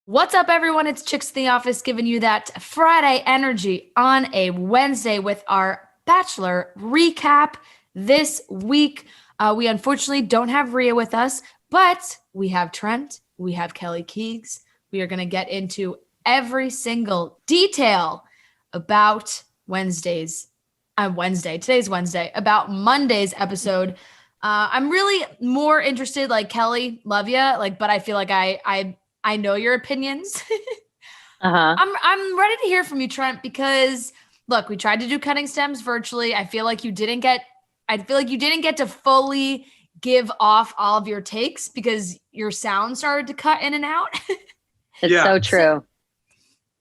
What's up, everyone? It's Chicks in the Office giving you that Friday energy on a Wednesday with our Bachelor recap this week. We unfortunately don't have Rhea with us, but we have Trent, we have Kelly Keegs. We are going to get into every single detail about Today's Wednesday, about Monday's episode. I'm really more interested, like Kelly, love you, but I feel like I know your opinions. I'm ready to hear from you, Trent, because look, we tried to do cutting stems virtually. I feel like you didn't get to fully give off all of your takes because your sound started to cut in and out. It's so true.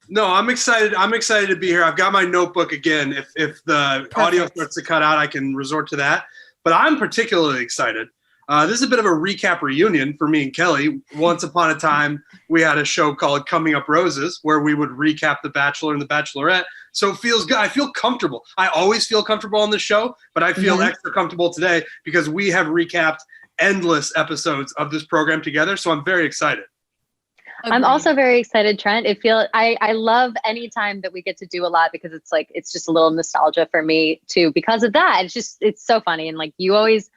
No, I'm excited. I'm excited to be here. I've got my notebook again. If the audio starts to cut out, I can resort to that. But I'm particularly excited. This is a bit of a recap reunion for me and Kelly. Once upon a time, we had a show called Coming Up Roses where we would recap The Bachelor and The Bachelorette. So it feels good. I feel comfortable. I always feel comfortable on this show, but I feel extra comfortable today because we have recapped endless episodes of this program together. So I'm very excited. Agreed. I'm also very excited, Trent. I love any time that we get to do a lot because it's just a little nostalgia for me too because of that. It's so funny. And like you always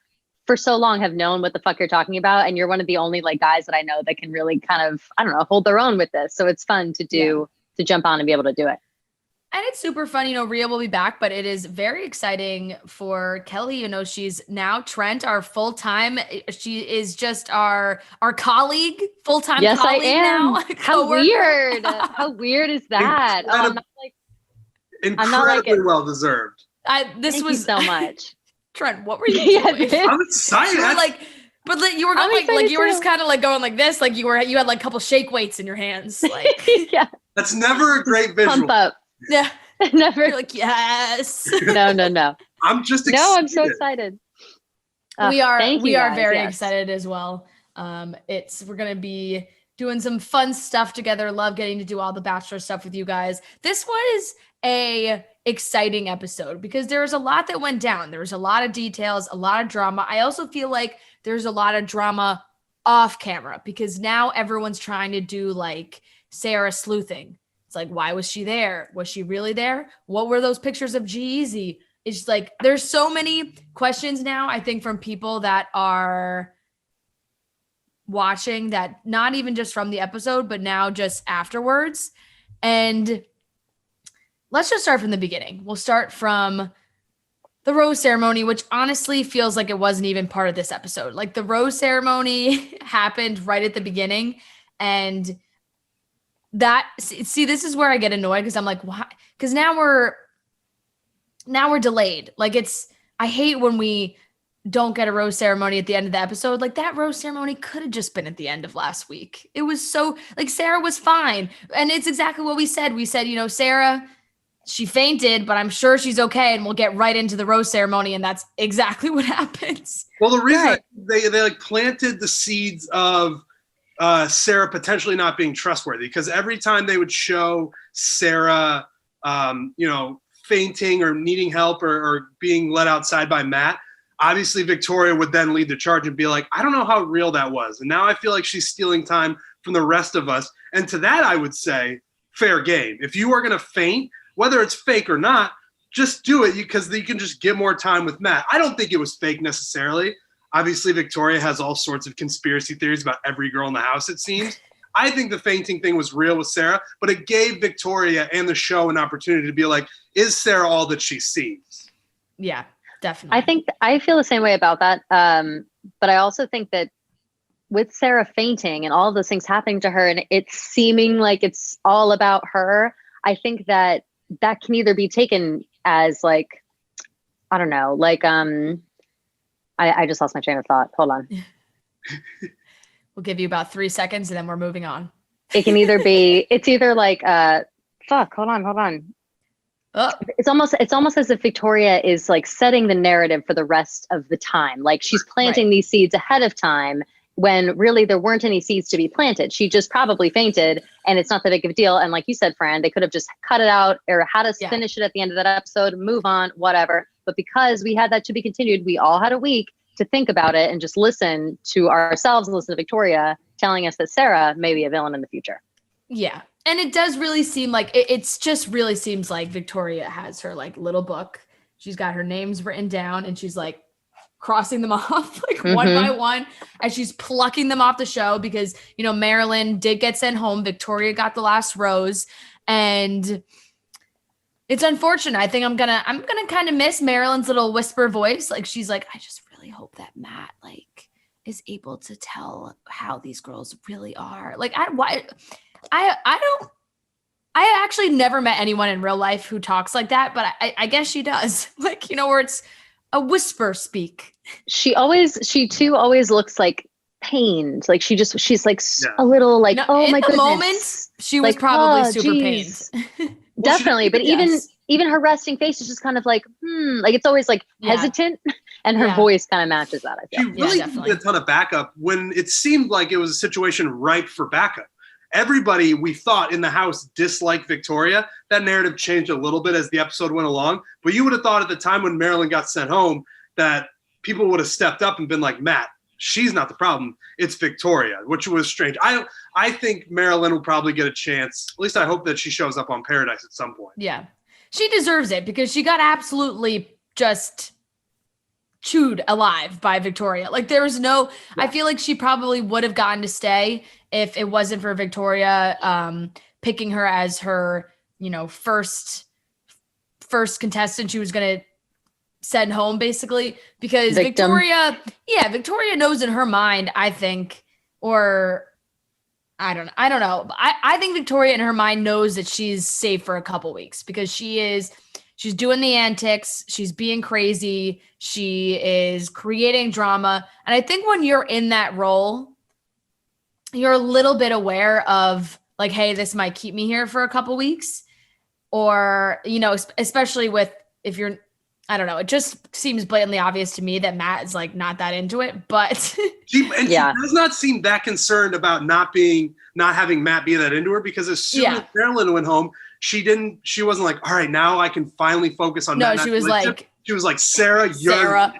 for so long have known what the fuck you're talking about. And you're one of the only like guys that I know that can really kind of, I don't know, hold their own with this. So it's fun to to jump on and be able to do it. And it's super fun. Rhea will be back, but it is very exciting for Kelly. She's now Trent, our full-time. She is just our colleague, full-time yes, colleague I am. now. How weird. How weird is that? Incredibly well-deserved. Thank you so much. Trent, what were you doing? I'm excited. You were going you were just kind of like going like this, like you had like a couple shake weights in your hands. Like yeah. That's never a great visual. Pump up. Yeah. Never. You're like, yes. No. I'm just excited. No, I'm so excited. We are very excited as well. We're gonna be doing some fun stuff together. Love getting to do all the Bachelor stuff with you guys. This was a exciting episode because there was a lot that went down. There was a lot of details, a lot of drama. I also feel like there's a lot of drama off camera because now everyone's trying to do like Sarah sleuthing. It's like, why was she there? Was she really there? What were those pictures of G-Eazy? It's like, there's so many questions now, I think, from people that are watching that, not even just from the episode, but now just afterwards. And let's just start from the beginning. We'll start from the rose ceremony, which honestly feels like it wasn't even part of this episode. Like the rose ceremony happened right at the beginning. And this is where I get annoyed because I'm like, why? Because now we're delayed. Like I hate when we don't get a rose ceremony at the end of the episode. Like that rose ceremony could have just been at the end of last week. It was so like Sarah was fine. And it's exactly what we said. We said, Sarah, she fainted, but I'm sure she's okay. And we'll get right into the rose ceremony. And that's exactly what happens. Well, the reason they like planted the seeds of Sarah potentially not being trustworthy because every time they would show Sarah, fainting or needing help or being let outside by Matt, obviously Victoria would then lead the charge and be like, I don't know how real that was. And now I feel like she's stealing time from the rest of us. And to that, I would say fair game. If you are going to faint, whether it's fake or not, just do it because you can just get more time with Matt. I don't think it was fake necessarily. Obviously, Victoria has all sorts of conspiracy theories about every girl in the house, it seems. I think the fainting thing was real with Sarah, but it gave Victoria and the show an opportunity to be like, is Sarah all that she seems? Yeah, definitely. I feel the same way about that. But I also think that with Sarah fainting and all those things happening to her and it's seeming like it's all about her, I think that can either be taken as like, I don't know, like, I just lost my train of thought. Hold on. We'll give you about 3 seconds and then we're moving on. It can either be, it's either like, hold on. Oh. It's almost as if Victoria is like setting the narrative for the rest of the time. Like she's planting these seeds ahead of time when really there weren't any seeds to be planted. She just probably fainted and it's not that big of a deal. And like you said, Fran, they could have just cut it out or had us finish it at the end of that episode, move on, whatever. But because we had that to be continued, we all had a week to think about it and just listen to ourselves and listen to Victoria telling us that Sarah may be a villain in the future. Yeah. And it does really seem like it's just really seems like Victoria has her like little book. She's got her names written down and she's like crossing them off like one by one as she's plucking them off the show because, you know, Marilyn did get sent home. Victoria got the last rose and it's unfortunate. I think I'm gonna kind of miss Marilyn's little whisper voice. Like she's like, I just really hope that Matt like is able to tell how these girls really are. Like I actually never met anyone in real life who talks like that, but I guess she does. Like, you know, where it's a whisper speak. She too always looks like pained. Like she's like a little like, oh my goodness. In the moment, she was like, probably super pained. Definitely. But even her resting face is just kind of like, like it's always like hesitant and her voice kind of matches that. I feel. She really did a ton of backup when it seemed like it was a situation ripe for backup. Everybody we thought in the house disliked Victoria. That narrative changed a little bit as the episode went along. But you would have thought at the time when Marilyn got sent home that people would have stepped up and been like, Matt, she's not the problem. It's Victoria, which was strange. I think Marilyn will probably get a chance. At least I hope that she shows up on Paradise at some point. Yeah. She deserves it because she got absolutely just chewed alive by Victoria. Like there was no, I feel like she probably would have gotten to stay if it wasn't for Victoria picking her as her, you know, first contestant she was going to send home basically because Victoria knows in her mind, I think, or I don't know. I think Victoria in her mind knows that she's safe for a couple weeks because she's doing the antics. She's being crazy. She is creating drama. And I think when you're in that role, you're a little bit aware of like, hey, this might keep me here for a couple weeks. Or, you know, especially with if you're, I don't know, it just seems blatantly obvious to me that Matt is like not that into it, but she does not seem that concerned about not having Matt be that into her because as soon as Marilyn went home, she wasn't like, all right, now I can finally focus on Matt. No, she was like, Sarah, you're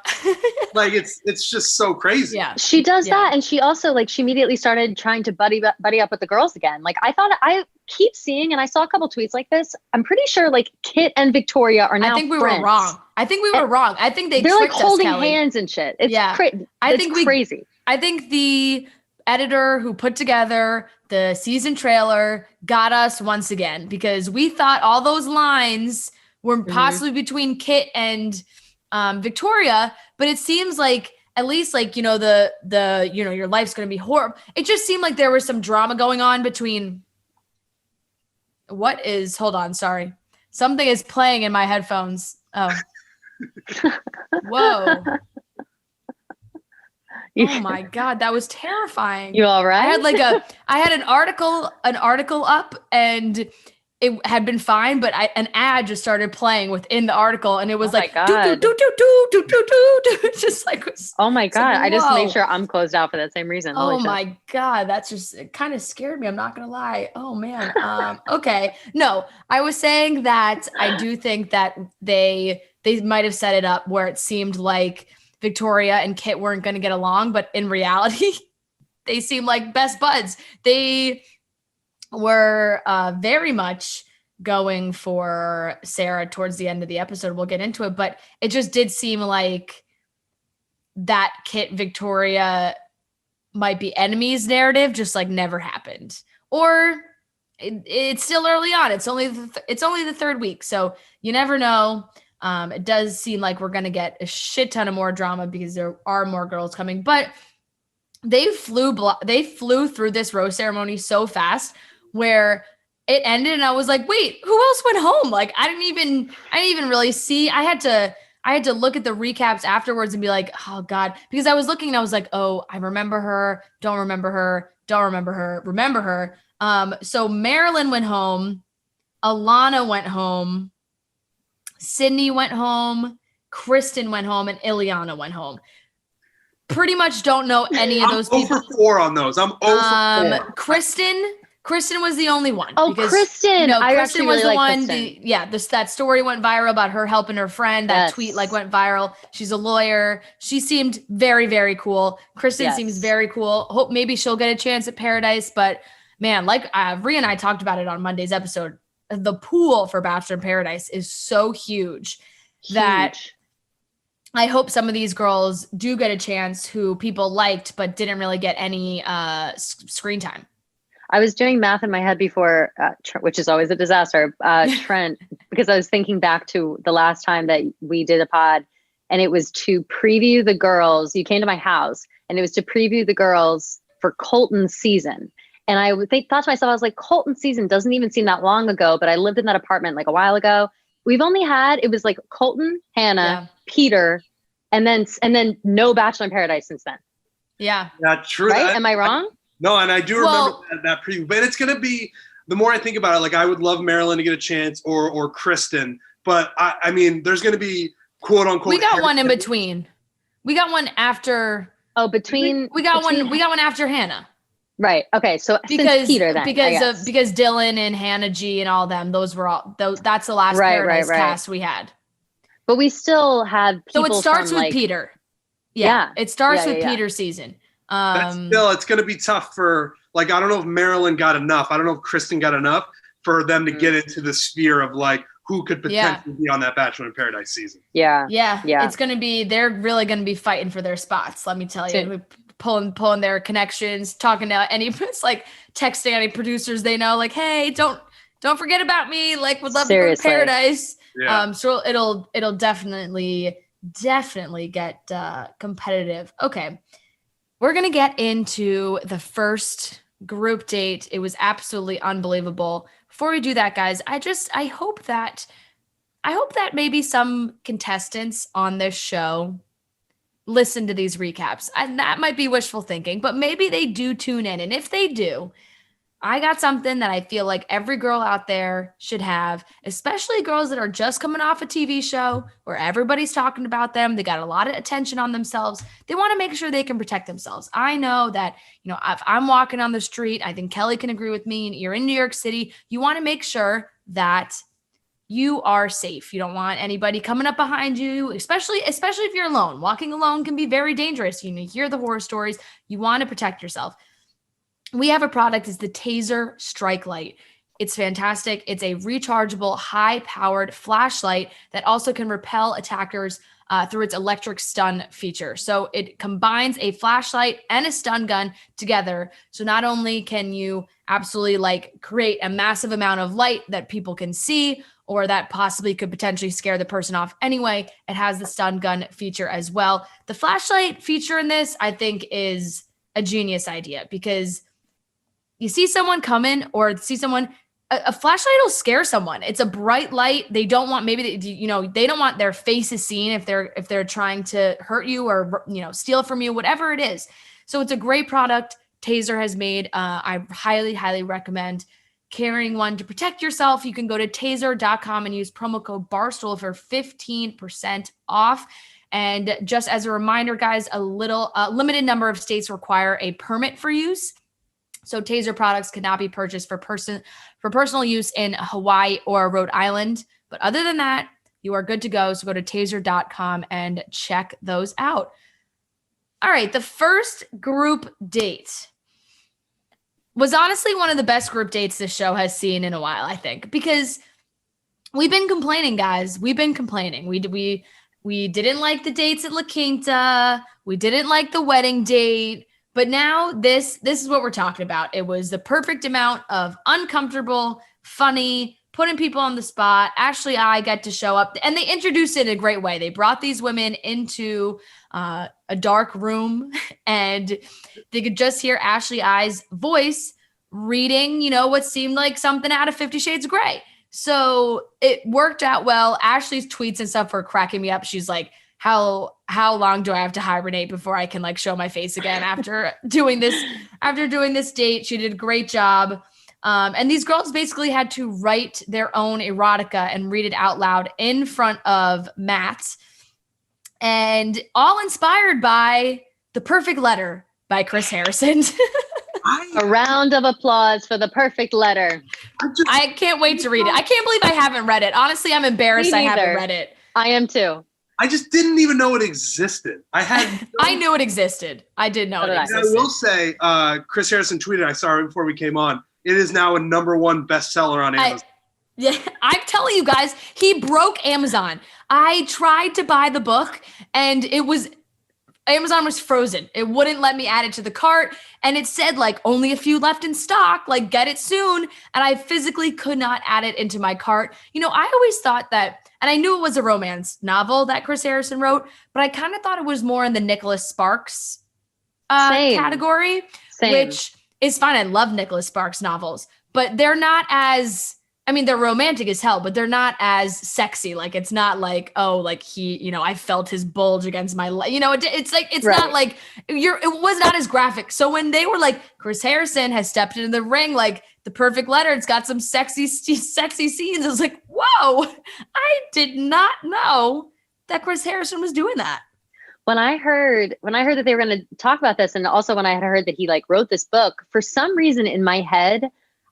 like, it's just so crazy. Yeah. She does that. And she also like, she immediately started trying to buddy up with the girls again. Like I keep seeing, and I saw a couple tweets like this. I'm pretty sure like Kit and Victoria are now I think we friends. were wrong. I think they're like holding hands and shit. It's crazy. I think the editor who put together the season trailer got us once again because we thought all those lines were possibly between Kit and Victoria, but it seems like at least like, you know, the you know, your life's going to be horrible. It just seemed like there was some drama going on between hold on, sorry. Something is playing in my headphones. Oh. Whoa. Oh my God, that was terrifying. You all right? I had an article up and it had been fine, but an ad just started playing within the article and it was like, just like, oh my God. Like, I just make sure I'm closed out for that same reason. Oh my God. That's just, it kind of scared me. I'm not going to lie. Oh man. Okay. No, I was saying that I do think that they might've set it up where it seemed like Victoria and Kit weren't going to get along, but in reality, they seemed like best buds. They were very much going for Sarah towards the end of the episode. We'll get into it, but it just did seem like that Kit Victoria might be enemies narrative just like never happened. Or it's still early on. It's only the third week, so you never know. It does seem like we're going to get a shit ton of more drama because there are more girls coming, but they flew through this rose ceremony so fast where it ended and I was like, wait, who else went home? Like, I didn't even really see. I had to look at the recaps afterwards and be like, oh God, because I was looking and I was like, oh, I remember her. Don't remember her. Don't remember her. Remember her. So Marilyn went home. Alana went home. Sydney went home. Kristen went home and Ileana went home. Pretty much don't know any of those people. I'm 0 for 4 on those. I'm 0 for 4. Kristen was the only one. Oh, because, Kristen! You know, I Kristen actually was really the like one. Kristen. That story went viral about her helping her friend. That tweet like went viral. She's a lawyer. She seemed very, very cool. Kristen seems very cool. Hope maybe she'll get a chance at Paradise, but man, like Rhea and I talked about it on Monday's episode, the pool for Bachelor in Paradise is so huge that I hope some of these girls do get a chance who people liked but didn't really get any screen time. I was doing math in my head before, which is always a disaster, Trent, because I was thinking back to the last time that we did a pod, and it was to preview the girls. You came to my house, and it was to preview the girls for Colton's season. And I thought to myself, I was like, Colton's season doesn't even seem that long ago, but I lived in that apartment like a while ago. We've only had, it was like Colton, Hannah, Peter, and then no Bachelor in Paradise since then. Yeah. Not true. Right? Am I wrong? No, and I do remember that preview, but it's going to be, the more I think about it, like I would love Marilyn to get a chance or Kristen, but I mean, there's going to be quote unquote. We got one in between. We got one after. Oh, we got one after Hannah. Right. Okay. So since Peter then. Because Dylan and Hannah G and all them, that's the last Paradise cast we had. But we still have people. So it starts with Peter. Yeah. It starts with Peter's season. It's going to be tough for, like, I don't know if Marilyn got enough. I don't know if Kristen got enough for them to get into the sphere of like who could potentially be on that Bachelor in Paradise season. Yeah. It's going to be, they're really going to be fighting for their spots. Let me tell you, pulling their connections, talking to it's like texting any producers they know, like, hey, don't forget about me. Like, would love to go to Paradise. Yeah. So it'll definitely get competitive. Okay. We're going to get into the first group date. It was absolutely unbelievable. Before we do that, guys, I hope that maybe some contestants on this show listen to these recaps. And that might be wishful thinking, but maybe they do tune in. And if they do, I got something that I feel like every girl out there should have, especially girls that are just coming off a TV show where everybody's talking about them. They got a lot of attention on themselves. They want to make sure they can protect themselves. I know that, if I'm walking on the street, I think Kelly can agree with me. You're in New York City. You want to make sure that you are safe. You don't want anybody coming up behind you, especially if you're alone. Walking alone can be very dangerous. You hear the horror stories. You want to protect yourself. We have a product, it's the Taser Strike Light. It's fantastic. It's a rechargeable, high-powered flashlight that also can repel attackers through its electric stun feature. So it combines a flashlight and a stun gun together. So not only can you absolutely create a massive amount of light that people can see, or that possibly could potentially scare the person off anyway, it has the stun gun feature as well. The flashlight feature in this, I think, is a genius idea because you see someone coming or see someone, a flashlight will scare someone. It's a bright light. They don't want, they don't want their faces seen if they're trying to hurt you or, steal from you, whatever it is. So it's a great product Taser has made. I highly, highly recommend carrying one to protect yourself. You can go to taser.com and use promo code Barstool for 15% off. And just as a reminder, guys, a limited number of states require a permit for use. So Taser products cannot be purchased for personal use in Hawaii or Rhode Island. But other than that, you are good to go. So go to taser.com and check those out. All right. The first group date was honestly one of the best group dates this show has seen in a while, I think, because we've been complaining, guys. We've been complaining. We didn't like the dates at La Quinta. We didn't like the wedding date. But now this is what we're talking about. It was the perfect amount of uncomfortable, funny, putting people on the spot. Ashley, I get to show up, and they introduced it in a great way. They brought these women into a dark room, and they could just hear Ashley I's voice reading, what seemed like something out of 50 Shades of Grey. So it worked out well. Ashley's tweets and stuff were cracking me up. She's like, how long do I have to hibernate before I can show my face again after doing this date? She did a great job. And these girls basically had to write their own erotica and read it out loud in front of Matt, and all inspired by The Perfect Letter by Chris Harrison. A round of applause for The Perfect Letter. I can't wait to read it. I can't believe I haven't read it. Honestly, I'm embarrassed I haven't read it. I am too. I just didn't even know it existed. I knew it existed. I did know it existed. I will say, Chris Harrison tweeted, I saw it before we came on, it is now a #1 bestseller on Amazon. Yeah, I'm telling you guys, he broke Amazon. I tried to buy the book and Amazon was frozen. It wouldn't let me add it to the cart. And it said like only a few left in stock, like get it soon. And I physically could not add it into my cart. You know, I always thought that, and I knew it was a romance novel that Chris Harrison wrote, but I kind of thought it was more in the Nicholas Sparks category, which is fine. I love Nicholas Sparks novels, but they're not as, I mean, they're romantic as hell, but they're not as sexy. Like, it's not like, oh, like he, you know, I felt his bulge against my leg. You know, it's like, it's not like it was not as graphic. So when they were like, Chris Harrison has stepped into the ring, like the perfect letter, it's got some sexy scenes. I was like, whoa, I did not know that Chris Harrison was doing that. When I heard that they were going to talk about this, and also when I had heard that he like wrote this book, for some reason in my head,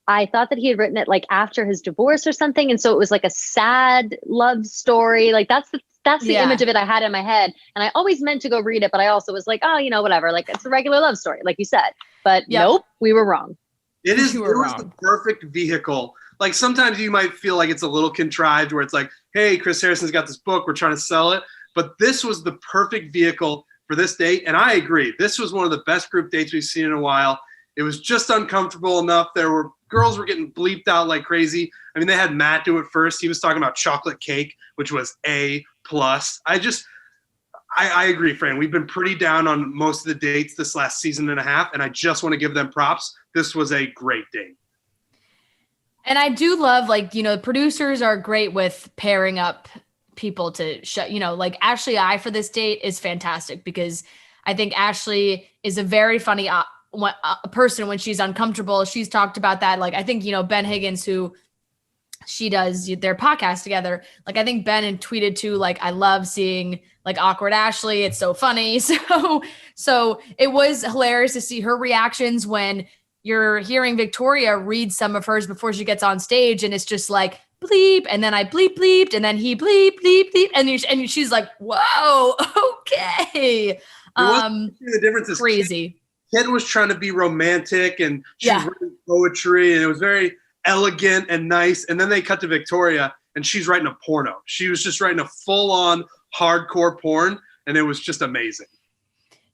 I thought that he had written it like after his divorce or something. And so it was like a sad love story. Like that's the image of it I had in my head. And I always meant to go read it, but I also was like, oh, you know, whatever. Like it's a regular love story, like you said. But nope, we were wrong. It was the perfect vehicle. Like sometimes you might feel like it's a little contrived where it's like, hey, Chris Harrison's got this book, we're trying to sell it. But this was the perfect vehicle for this date. And I agree. This was one of the best group dates we've seen in a while. It was just uncomfortable enough. Girls were getting bleeped out like crazy. I mean, they had Matt do it first. He was talking about chocolate cake, which was A+. I agree, Fran. We've been pretty down on most of the dates this last season and a half, and I just want to give them props. This was a great date. And I do love, like, you know, producers are great with pairing up people to show, you know, like Ashley I for this date is fantastic because I think Ashley is a very funny a person when she's uncomfortable. She's talked about that. Like, I think, you know, Ben Higgins, who she does their podcast together. Like, I think Ben had tweeted too, like, I love seeing like awkward Ashley. It's so funny. So it was hilarious to see her reactions when you're hearing Victoria read some of hers before she gets on stage. And it's just like, bleep. And then I bleeped. And then he bleep. And she's like, whoa, okay. The difference is crazy. Kid was trying to be romantic and she was writing poetry and it was very elegant and nice. And then they cut to Victoria and she's writing a porno. She was just writing a full-on hardcore porn and it was just amazing.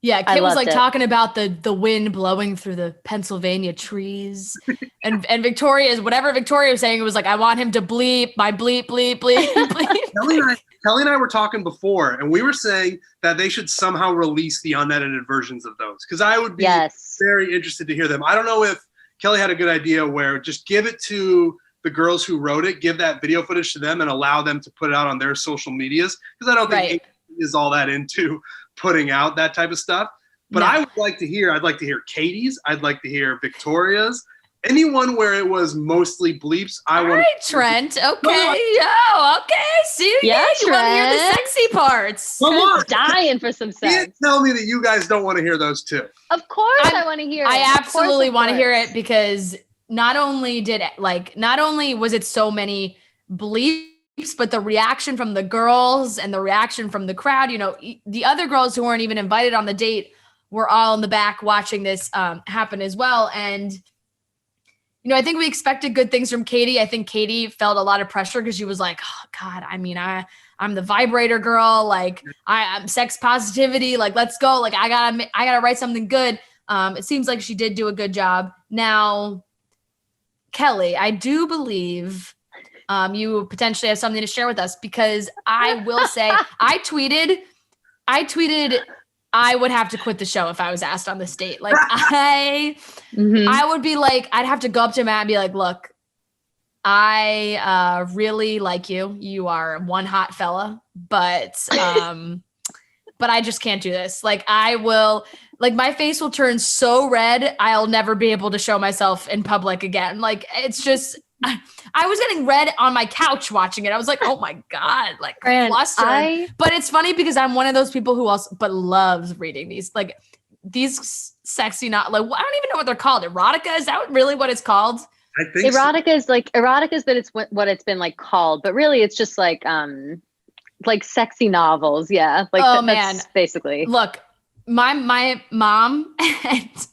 Yeah, Kit was like talking about the wind blowing through the Pennsylvania trees. and Victoria, whatever Victoria was saying, it was like, I want him to bleep, my bleep. Kelly and I were talking before, and we were saying that they should somehow release the unedited versions of those, because I would be very interested to hear them. I don't know if Kelly had a good idea where just give it to the girls who wrote it, give that video footage to them, and allow them to put it out on their social medias, because I don't think is all that into putting out that type of stuff. But I would like to hear, I'd like to hear Katie's, I'd like to hear Victoria's, anyone where it was mostly bleeps. All right, Trent. Okay. See, you want to hear the sexy parts. Come on. Dying for some sex. You can't tell me that you guys don't want to hear those too. Of course I want to hear it. I absolutely want to hear it because not only was it so many bleeps, but the reaction from the girls and the reaction from the crowd, you know, the other girls who weren't even invited on the date were all in the back watching this happen as well. And you know, I think we expected good things from Katie. I think Katie felt a lot of pressure because she was like, oh, God, I mean, I'm the vibrator girl. Like, I'm sex positivity. Like, let's go. Like, I gotta write something good. It seems like she did do a good job. Now, Kelly, I do believe you potentially have something to share with us because I will say I tweeted I would have to quit the show if I was asked on this date. Like I would be like, I'd have to go up to Matt and be like, look, I really like you. You are one hot fella, but I just can't do this. Like my face will turn so red. I'll never be able to show myself in public again. Like it's just, I was getting red on my couch watching it. I was like, oh my God, like flustered. But it's funny because I'm one of those people who loves reading these sexy, not like, I don't even know what they're called. Erotica? Is that really what it's called? I think erotica is like, erotica is that it's what it's been like called, but really it's just like sexy novels. Yeah. Like that's basically. Look, My mom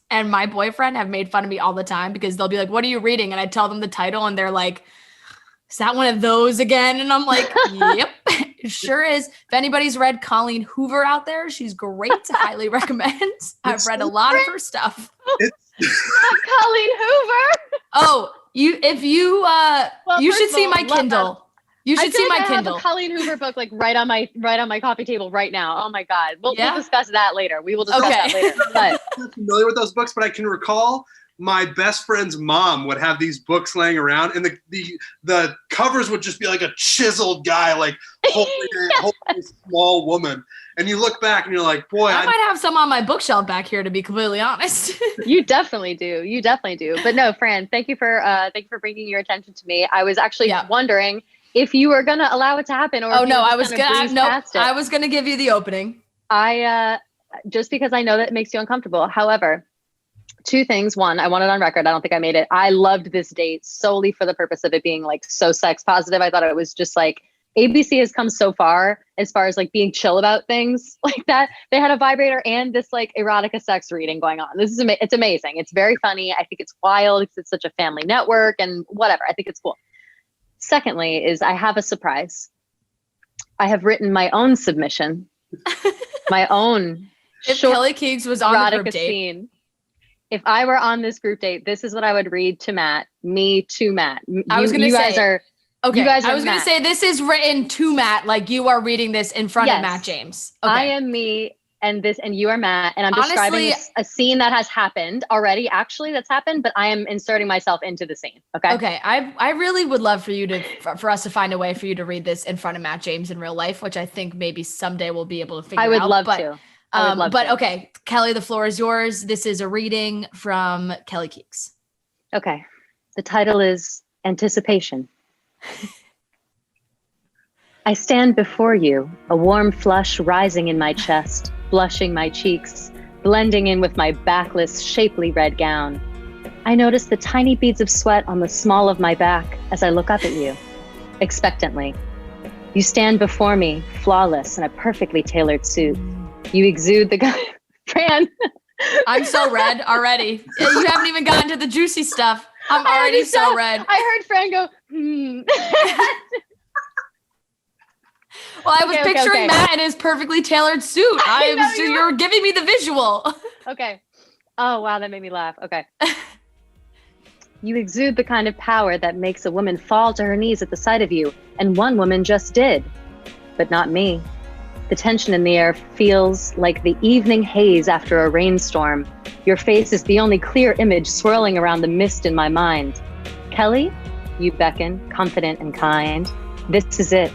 and my boyfriend have made fun of me all the time because they'll be like, "What are you reading?" And I tell them the title, and they're like, "Is that one of those again?" And I'm like, "Yep, it sure is." If anybody's read Colleen Hoover out there, she's great. Highly recommend. I've read a lot of her stuff. Not Colleen Hoover. Oh, you should see my Kindle. You should see my I Kindle. have a Colleen Hoover book like right on my coffee table right now. Oh my God. We'll discuss that later. We will discuss that later. But I'm not familiar with those books, but I can recall my best friend's mom would have these books laying around, and the covers would just be like a chiseled guy, like holding a small woman. And you look back and you're like, boy, I might have some on my bookshelf back here, to be completely honest. You definitely do. But no, Fran, thank you for bringing your attention to me. I was actually wondering if you were going to allow it to happen, or I was going to give you the opening. I just because I know that it makes you uncomfortable. However, two things. One, I want it on record. I don't think I made it. I loved this date solely for the purpose of it being like so sex positive. I thought it was just like ABC has come so far as like being chill about things like that. They had a vibrator and this like erotica sex reading going on. This is it's amazing. It's very funny. I think it's wild because it's such a family network and whatever. I think it's cool. Secondly, is I have a surprise. I have written my own submission, my own. If Kelly Keegs was on the group date. Scene. If I were on this group date, this is what I would read to Matt. Me to Matt. I was going to say. Guys are, okay. You guys are I was going to say this is written to Matt, like you are reading this in front of Matt James. Okay. I am me, and you are Matt, and I'm describing a scene that has happened already. Actually, that's happened, but I am inserting myself into the scene. Okay. Okay. I really would love for us to find a way for you to read this in front of Matt James in real life, which I think maybe someday we'll be able to figure out. I would love to. Okay, Kelly, the floor is yours. This is a reading from Kelly Keegs. Okay. The title is Anticipation. I stand before you, a warm flush rising in my chest, blushing my cheeks, blending in with my backless, shapely red gown. I notice the tiny beads of sweat on the small of my back as I look up at you, expectantly. You stand before me, flawless in a perfectly tailored suit. You exude the Fran. I'm so red already. You haven't even gotten to the juicy stuff. I'm already so red. I heard Fran go, Well, I was picturing Matt in his perfectly tailored suit. You're giving me the visual. Okay. Oh, wow. That made me laugh. Okay. You exude the kind of power that makes a woman fall to her knees at the sight of you. And one woman just did, but not me. The tension in the air feels like the evening haze after a rainstorm. Your face is the only clear image swirling around the mist in my mind. Kelly, you beckon, confident and kind. This is it.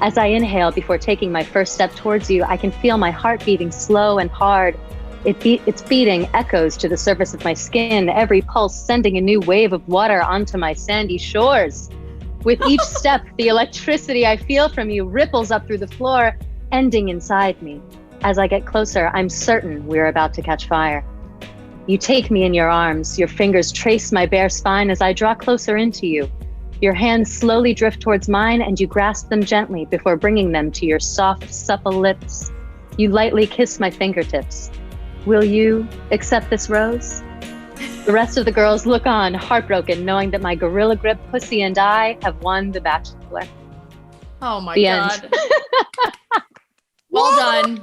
As I inhale before taking my first step towards you, I can feel my heart beating slow and hard. Its beating echoes to the surface of my skin, every pulse sending a new wave of water onto my sandy shores. With each step, the electricity I feel from you ripples up through the floor, ending inside me. As I get closer, I'm certain we're about to catch fire. You take me in your arms. Your fingers trace my bare spine as I draw closer into you. Your hands slowly drift towards mine and you grasp them gently before bringing them to your soft, supple lips. You lightly kiss my fingertips. Will you accept this rose? The rest of the girls look on, heartbroken, knowing that my gorilla grip pussy and I have won the Bachelor. Oh my God. Well done.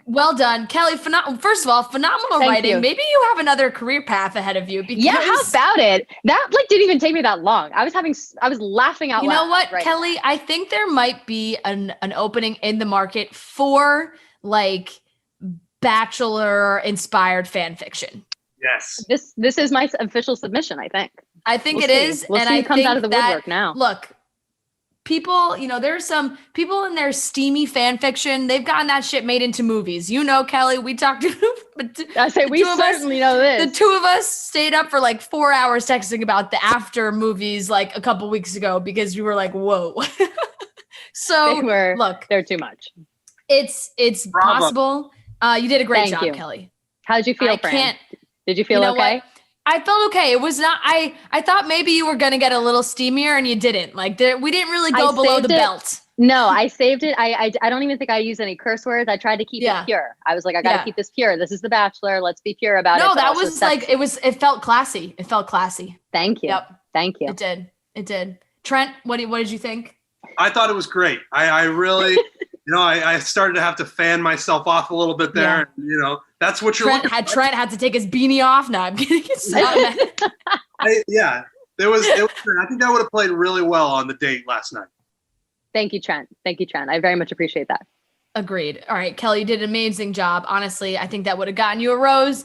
Well done, Kelly. First of all, phenomenal writing. Maybe you have another career path ahead of you. Because how about it? That didn't even take me that long. I was laughing out loud. You know what, Kelly? I think there might be an opening in the market for like Bachelor inspired fan fiction. Yes. This is my official submission, I think. I think it is. We'll see who comes out of the woodwork now. Look, people, there's some people in their steamy fan fiction. They've gotten that shit made into movies. Kelly, we talked to. I say we certainly know this. The two of us stayed up for like 4 hours texting about the after movies like a couple weeks ago because we were like, whoa. So they're too much. It's possible. You did a great job, Kelly. How did you feel, Fran? Did you feel okay? What? I felt okay. It was not. I thought maybe you were gonna get a little steamier, and you didn't. Like we didn't really go below the belt. No, I saved it. I don't even think I use any curse words. I tried to keep it pure. I was like, I got to keep this pure. This is The Bachelor. Let's be pure about it. No, that was like, it felt classy. It felt classy. Thank you. Yep. Thank you. It did. Trent, what did you think? I thought it was great. I really, I started to have to fan myself off a little bit there. Yeah. And, that's what you're Trent had to take his beanie off. No, I'm kidding. There was, I think that would have played really well on the date last night. Thank you, Trent. I very much appreciate that. Agreed. All right, Kelly, you did an amazing job. Honestly, I think that would have gotten you a rose.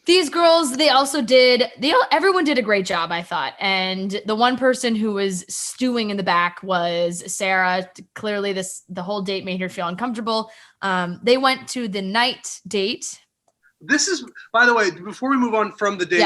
These girls, everyone did a great job, I thought. And the one person who was stewing in the back was Sarah. Clearly, the whole date made her feel uncomfortable. They went to the night date. This is, by the way, before we move on from the date.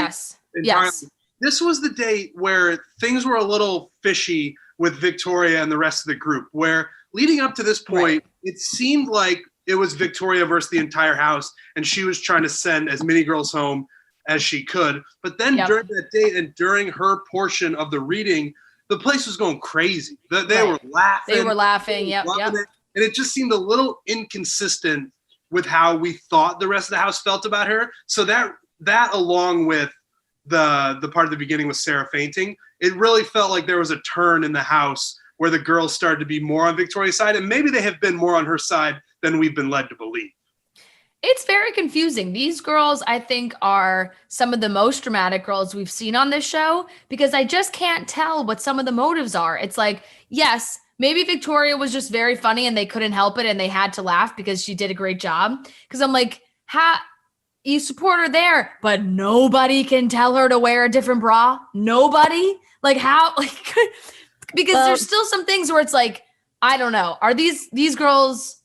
Yes. This was the date where things were a little fishy with Victoria and the rest of the group, where leading up to this point, it seemed like it was Victoria versus the entire house, and she was trying to send as many girls home as she could. But then during that date and during her portion of the reading, the place was going crazy. They were laughing. They were laughing. Yep. And it just seemed a little inconsistent with how we thought the rest of the house felt about her. So that along with the part of the beginning with Sarah fainting, it really felt like there was a turn in the house where the girls started to be more on Victoria's side, and maybe they have been more on her side than we've been led to believe. It's very confusing. These girls, I think, are some of the most dramatic girls we've seen on this show, because I just can't tell what some of the motives are. It's like, yes, maybe Victoria was just very funny and they couldn't help it and they had to laugh because she did a great job. Because I'm like, you support her there, but nobody can tell her to wear a different bra. Nobody. Like how? Like, because there's still some things where it's like, I don't know. Are these girls?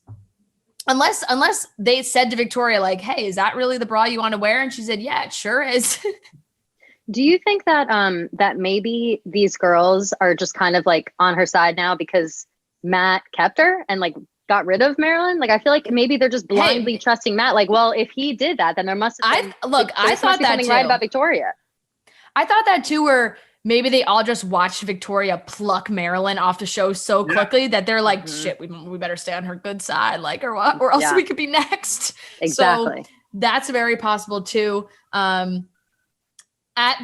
Unless they said to Victoria, like, hey, is that really the bra you want to wear? And she said, yeah, it sure is. Do you think that that maybe these girls are just kind of like on her side now because Matt kept her and like got rid of Marilyn? Like, I feel like maybe they're just blindly trusting Matt. Like, well, if he did that, then there must have been, I thought that something right about Victoria. I thought that too, where maybe they all just watched Victoria pluck Marilyn off the show so quickly that they're like, shit, we better stay on her good side, like, or what, or else we could be next. Exactly. So that's very possible too. At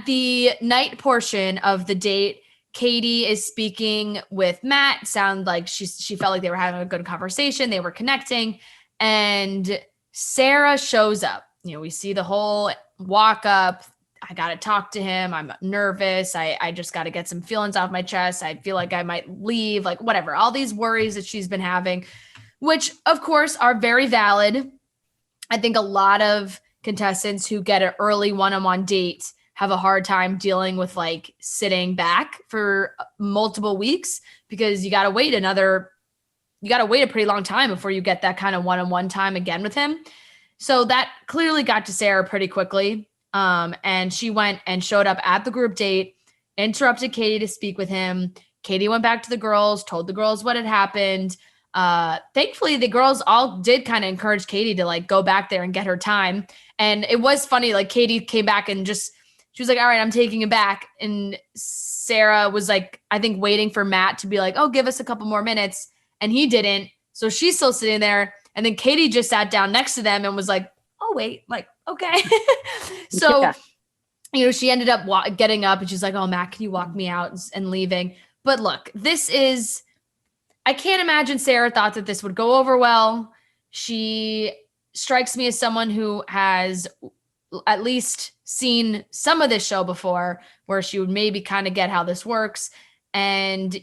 the night portion of the date, Katie is speaking with Matt. Sound like she felt like they were having a good conversation. They were connecting, and Sarah shows up. We see the whole walk up. I got to talk to him. I'm nervous. I just got to get some feelings off my chest. I feel like I might leave, like whatever. All these worries that she's been having, which of course are very valid. I think a lot of contestants who get an early one-on-one date have a hard time dealing with like sitting back for multiple weeks, because you got to wait a pretty long time before you get that kind of one-on-one time again with him. So that clearly got to Sarah pretty quickly. And she went and showed up at the group date, interrupted Katie to speak with him. Katie went back to the girls, told the girls what had happened. Thankfully, the girls all did kind of encourage Katie to like go back there and get her time. And it was funny, like Katie came back and she was like, all right, I'm taking it back. And Sarah was like, I think waiting for Matt to be like, oh, give us a couple more minutes. And he didn't. So she's still sitting there. And then Katie just sat down next to them and was like, oh, wait, like, okay. So, she ended up getting up and she's like, oh, Matt, can you walk me out, and leaving. But look, I can't imagine Sarah thought that this would go over well. She strikes me as someone who has at least seen some of this show before, where she would maybe kind of get how this works. And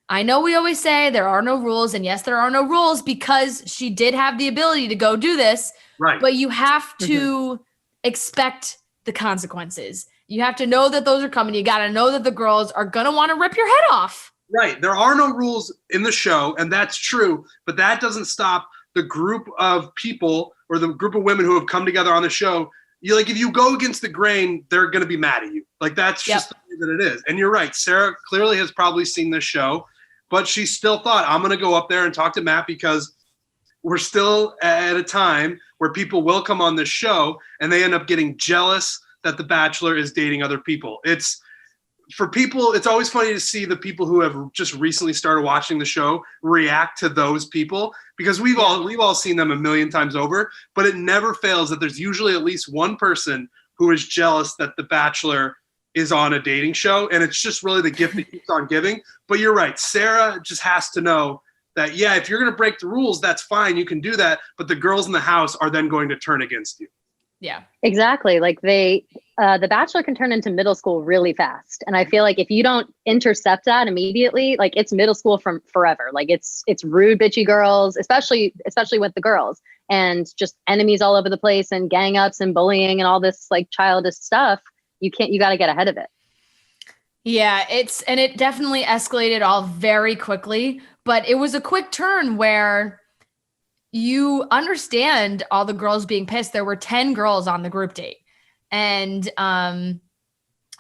I know we always say there are no rules, and yes, there are no rules because she did have the ability to go do this, right? But you have to expect the consequences. You have to know that those are coming. You got to know that the girls are going to want to rip your head off. Right. There are no rules in the show, and that's true, but that doesn't stop the group of people or the group of women who have come together on the show. If you go against the grain, they're going to be mad at you. Like, that's just the way that it is. And you're right. Sarah clearly has probably seen this show, but she still thought, I'm going to go up there and talk to Matt because we're still at a time where people will come on this show and they end up getting jealous that The Bachelor is dating other people. It's for people, it's always funny to see the people who have just recently started watching the show react to those people, because we've all seen them a million times over, but it never fails that there's usually at least one person who is jealous that The Bachelor is on a dating show, and it's just really the gift that keeps on giving. But you're right, Sarah just has to know that, yeah, if you're going to break the rules, that's fine, you can do that, but the girls in the house are then going to turn against you. Yeah, exactly. Like The Bachelor can turn into middle school really fast. And I feel like if you don't intercept that immediately, like it's middle school from forever. Like it's rude, bitchy girls, especially with the girls, and just enemies all over the place and gang ups and bullying and all this like childish stuff. You got to get ahead of it. Yeah, it definitely escalated all very quickly, but it was a quick turn where you understand all the girls being pissed. There were 10 girls on the group date. And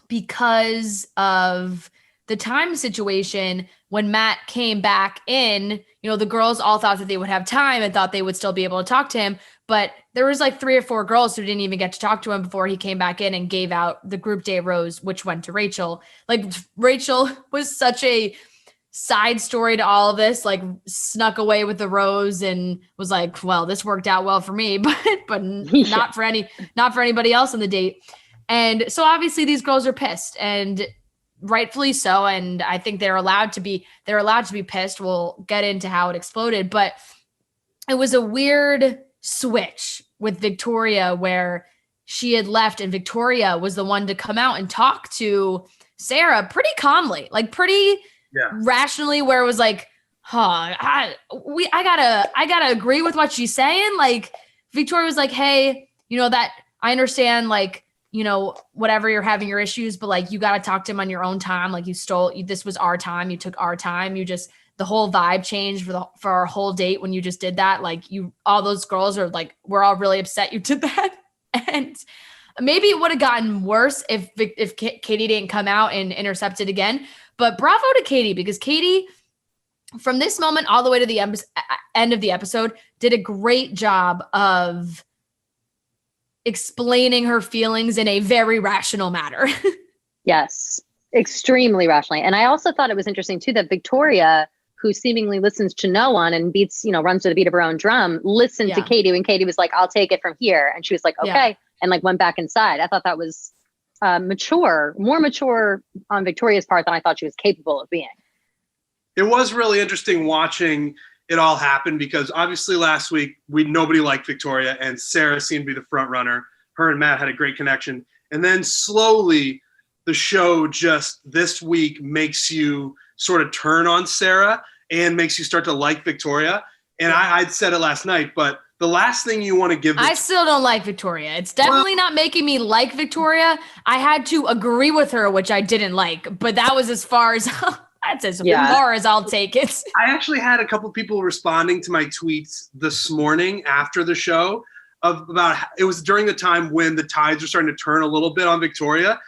because of the time situation, when Matt came back in, the girls all thought that they would have time and thought they would still be able to talk to him. But there was like 3 or 4 girls who didn't even get to talk to him before he came back in and gave out the group date rose, which went to Rachel. Like Rachel was such a side story to all of this, like snuck away with the rose and was like, well, this worked out well for me, but not for anybody else on the date. And so obviously these girls are pissed, and rightfully so. And I think they're allowed to be pissed. We'll get into how it exploded, but it was a weird switch with Victoria where she had left and Victoria was the one to come out and talk to Sarah pretty calmly, like pretty rationally, where it was like, I gotta agree with what she's saying. Like Victoria was like, hey, that I understand, like, whatever you're having your issues, but like, you got to talk to him on your own time. Like this was our time. You took our time. The whole vibe changed for our whole date when you just did that. Like all those girls are like, we're all really upset you did that. And maybe it would have gotten worse if Katie didn't come out and intercept it again. But bravo to Katie, because Katie, from this moment all the way to the end of the episode, did a great job of explaining her feelings in a very rational manner. Yes, extremely rationally. And I also thought it was interesting too that Victoria, who seemingly listens to no one and runs to the beat of her own drum, listened to Katie when Katie was like, I'll take it from here. And she was like, okay. And like went back inside. I thought that was more mature on Victoria's part than I thought she was capable of being. It was really interesting watching it all happen, because obviously last week nobody liked Victoria and Sarah seemed to be the front runner. Her and Matt had a great connection. And then slowly the show just this week makes you sort of turn on Sarah and makes you start to like Victoria. And I'd said it last night, but the last thing you want to give... I still don't like Victoria. It's definitely not making me like Victoria. I had to agree with her, which I didn't like, but that was as far as... That's as far as I'll take it. I actually had a couple people responding to my tweets this morning after the show it was during the time when the tides were starting to turn a little bit on Victoria.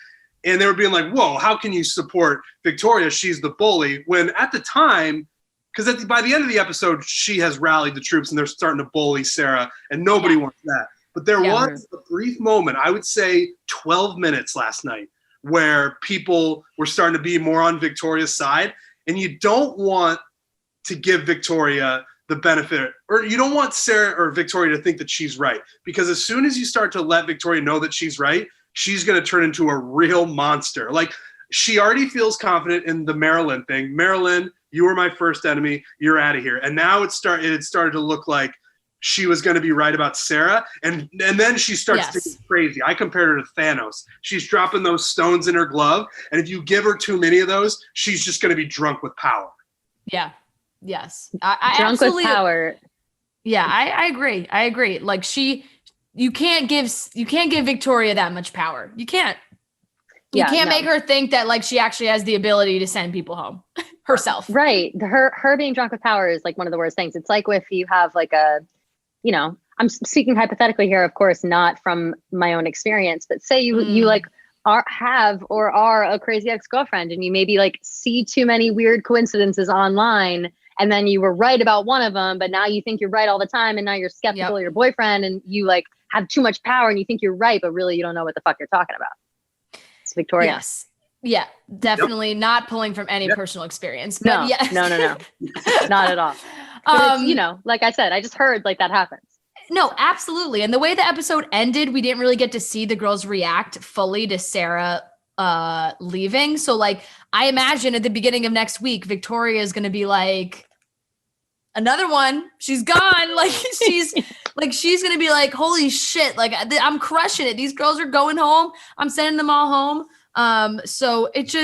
And they were being like, whoa, how can you support Victoria? She's the bully. When at the time, because by the end of the episode, she has rallied the troops and they're starting to bully Sarah, and nobody wants that. But there was a brief moment, I would say 12 minutes last night, where people were starting to be more on Victoria's side. And you don't want to give Victoria the benefit, or you don't want Sarah or Victoria to think that she's right. Because as soon as you start to let Victoria know that she's right, she's going to turn into a real monster. Like, she already feels confident in the Marilyn thing. Marilyn, you were my first enemy. You're out of here. And now it started to look like she was going to be right about Sarah. And then she starts to get crazy. I compared her to Thanos. She's dropping those stones in her glove. And if you give her too many of those, she's just going to be drunk with power. Yeah. Yes. I drunk with power. Yeah, I agree. I agree. Like you can't give Victoria that much power. You can't. You can't make her think that like she actually has the ability to send people home herself. Right. Her being drunk with power is like one of the worst things. It's like if you have like I'm speaking hypothetically here, of course, not from my own experience, but say you like are a crazy ex-girlfriend and you maybe like see too many weird coincidences online, and then you were right about one of them, but now you think you're right all the time, and now you're skeptical of your boyfriend, and you like have too much power and you think you're right, but really you don't know what the fuck you're talking about. It's Victoria. Yeah, definitely not pulling from any personal experience. But No, yes. no, not at all. But it's, like I said, I just heard like that happens. No, absolutely. And the way the episode ended, we didn't really get to see the girls react fully to Sarah leaving. So like, I imagine at the beginning of next week, Victoria is going to be like, another one, she's gone. Like she's going to be like, holy shit. Like I'm crushing it. These girls are going home. I'm sending them all home. So it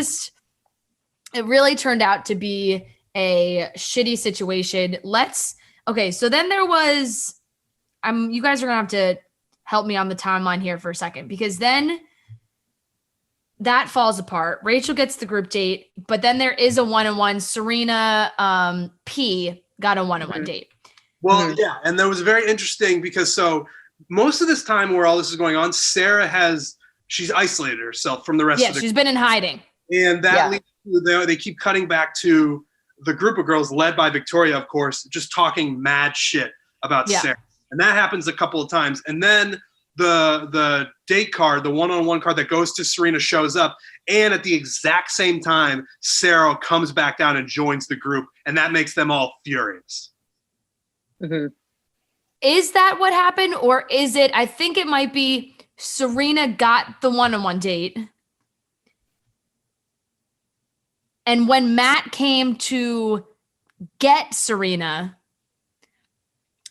really turned out to be a shitty situation. Okay. So then there was, you guys are gonna have to help me on the timeline here for a second, because then that falls apart. Rachel gets the group date, but then there is a one-on-one. Serena P got a one-on-one date. Well, yeah, and that was very interesting because so most of this time where all this is going on, she's isolated herself from the rest of the. Yeah, she's been in hiding, and that leads to they keep cutting back to the group of girls led by Victoria, of course, just talking mad shit about Sarah. And that happens a couple of times. And then the date card, the one-on-one card that goes to Serena shows up. And at the exact same time, Sarah comes back down and joins the group. And that makes them all furious. Mm-hmm. Is that what happened? Or is it, I think it might be Serena got the one-on-one date. And when Matt came to get Serena,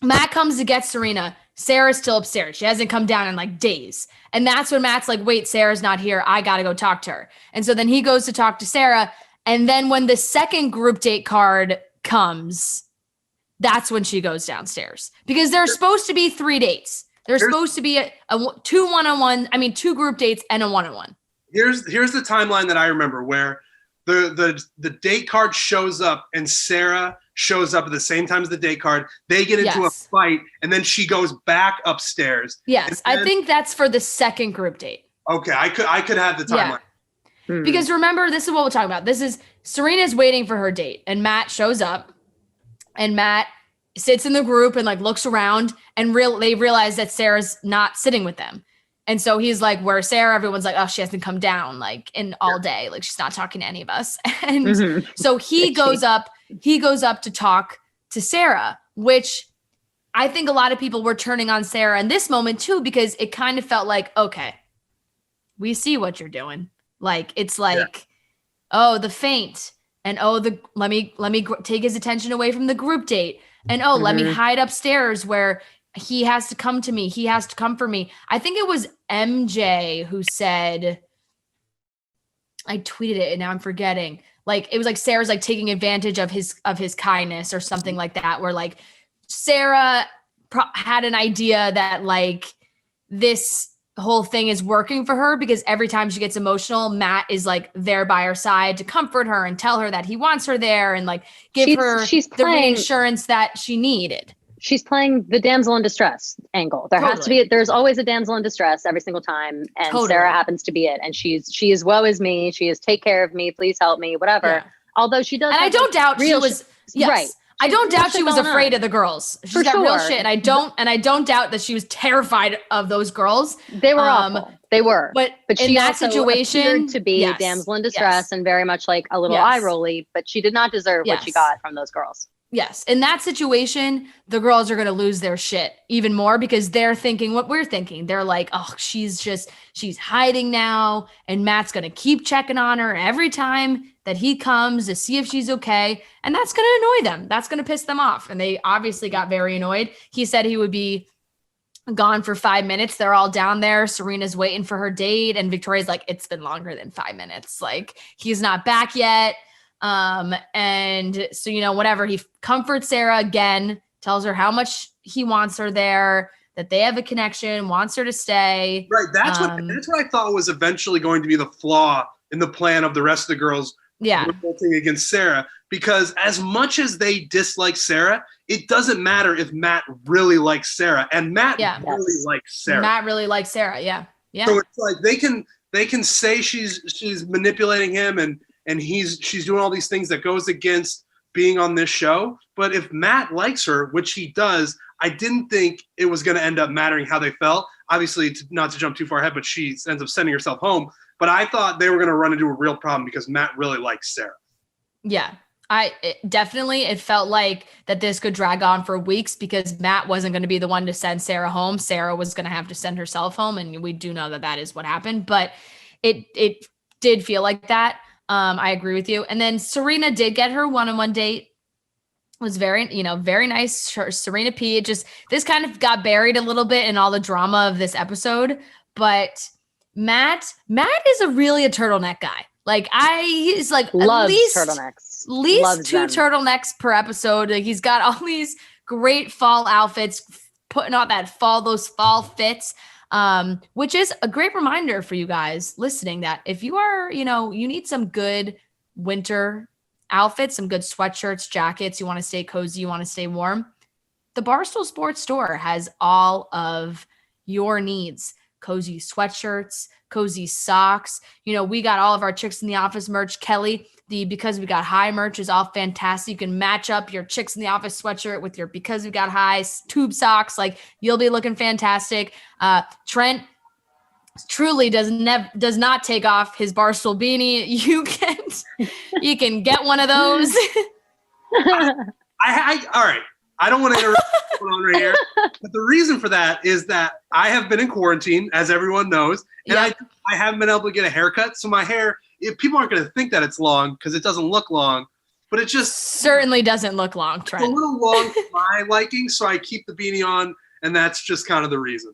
Matt comes to get Serena. Sarah's still upstairs. She hasn't come down in like days. And that's when Matt's like, wait, Sarah's not here. I got to go talk to her. And so then he goes to talk to Sarah. And then when the second group date card comes, that's when she goes downstairs. Because there's supposed to be 3 dates. There's supposed to be two group dates and a one-on-one. Here's the timeline that I remember where the date card shows up and Sarah shows up at the same time as the date card. They get into a fight and then she goes back upstairs. Yes, I think that's for the second group date. Okay, I could have the timeline. Yeah. Because remember, this is what we're talking about. This is Serena's waiting for her date and Matt shows up and Matt sits in the group and like looks around and they realize that Sarah's not sitting with them. And so he's like, where's Sarah? Everyone's like, oh, she hasn't come down like in all day. Like she's not talking to any of us. And so he goes up to talk to Sarah, which I think a lot of people were turning on Sarah in this moment too, because it kind of felt like, okay, we see what you're doing. Like, it's like, oh, the feint and let me take his attention away from the group date. And let me hide upstairs where he has to come to me. He has to come for me. I think it was MJ who said, I tweeted it and now I'm forgetting. Like, it was like Sarah's like taking advantage of his kindness or something like that, where like Sarah had an idea that like this whole thing is working for her because every time she gets emotional, Matt is like there by her side to comfort her and tell her that he wants her there and like give her the reassurance that she needed. She's playing the damsel in distress angle. There's always a damsel in distress every single time. And Sarah happens to be it. And she is woe is me. She is take care of me. Please help me, whatever. Yeah. Although she does. And I don't doubt she was, right. I don't doubt she was afraid of the girls. She's got real shit. And I don't doubt that she was terrified of those girls. They were awful. They were. But in that situation appeared to be a damsel in distress and very much like a little eye rolly, but she did not deserve what she got from those girls. Yes. In that situation, the girls are going to lose their shit even more because they're thinking what we're thinking. They're like, oh, she's hiding now. And Matt's going to keep checking on her every time that he comes to see if she's okay. And that's going to annoy them. That's going to piss them off. And they obviously got very annoyed. He said he would be gone for 5 minutes. They're all down there. Serena's waiting for her date. And Victoria's like, it's been longer than 5 minutes. Like, he's not back yet. And so, whatever, he comforts Sarah again, tells her how much he wants her there, that they have a connection, wants her to stay. Right. That's what I thought was eventually going to be the flaw in the plan of the rest of the girls revolting against Sarah, because as much as they dislike Sarah, it doesn't matter if Matt really likes Sarah, and Matt really likes Sarah. Matt really likes Sarah. Yeah. Yeah. So it's like they can say she's manipulating him and she's doing all these things that goes against being on this show. But if Matt likes her, which he does, I didn't think it was going to end up mattering how they felt. Obviously, not to jump too far ahead, but she ends up sending herself home. But I thought they were going to run into a real problem because Matt really likes Sarah. Yeah. Definitely, it felt like that this could drag on for weeks because Matt wasn't going to be the one to send Sarah home. Sarah was going to have to send herself home. And we do know that that is what happened, but it did feel like that. I agree with you. And then Serena did get her one-on-one date. It was very nice. Serena P. This kind of got buried a little bit in all the drama of this episode, but Matt is really a turtleneck guy. Like he's like loves at least two turtlenecks per episode. Like he's got all these great fall outfits, putting out those fall fits, which is a great reminder for you guys listening that if you are, you need some good winter outfits, some good sweatshirts, jackets, you want to stay cozy, you want to stay warm, the Barstool Sports Store has all of your needs. Cozy sweatshirts, cozy socks. We got all of our Chicks in the Office merch. Kelly, the Because We Got High merch is all fantastic. You can match up your Chicks in the Office sweatshirt with your Because We Got High tube socks. Like, you'll be looking fantastic. Trent truly does not take off his Barstool beanie. You can get one of those. All right. I don't want to interrupt what's going on right here, but the reason for that is that I have been in quarantine, as everyone knows, and I haven't been able to get a haircut. So my hair, people aren't going to think that it's long because it doesn't look long, but it just certainly doesn't look long, Trent. It's a little long for my liking, so I keep the beanie on, and that's just kind of the reason.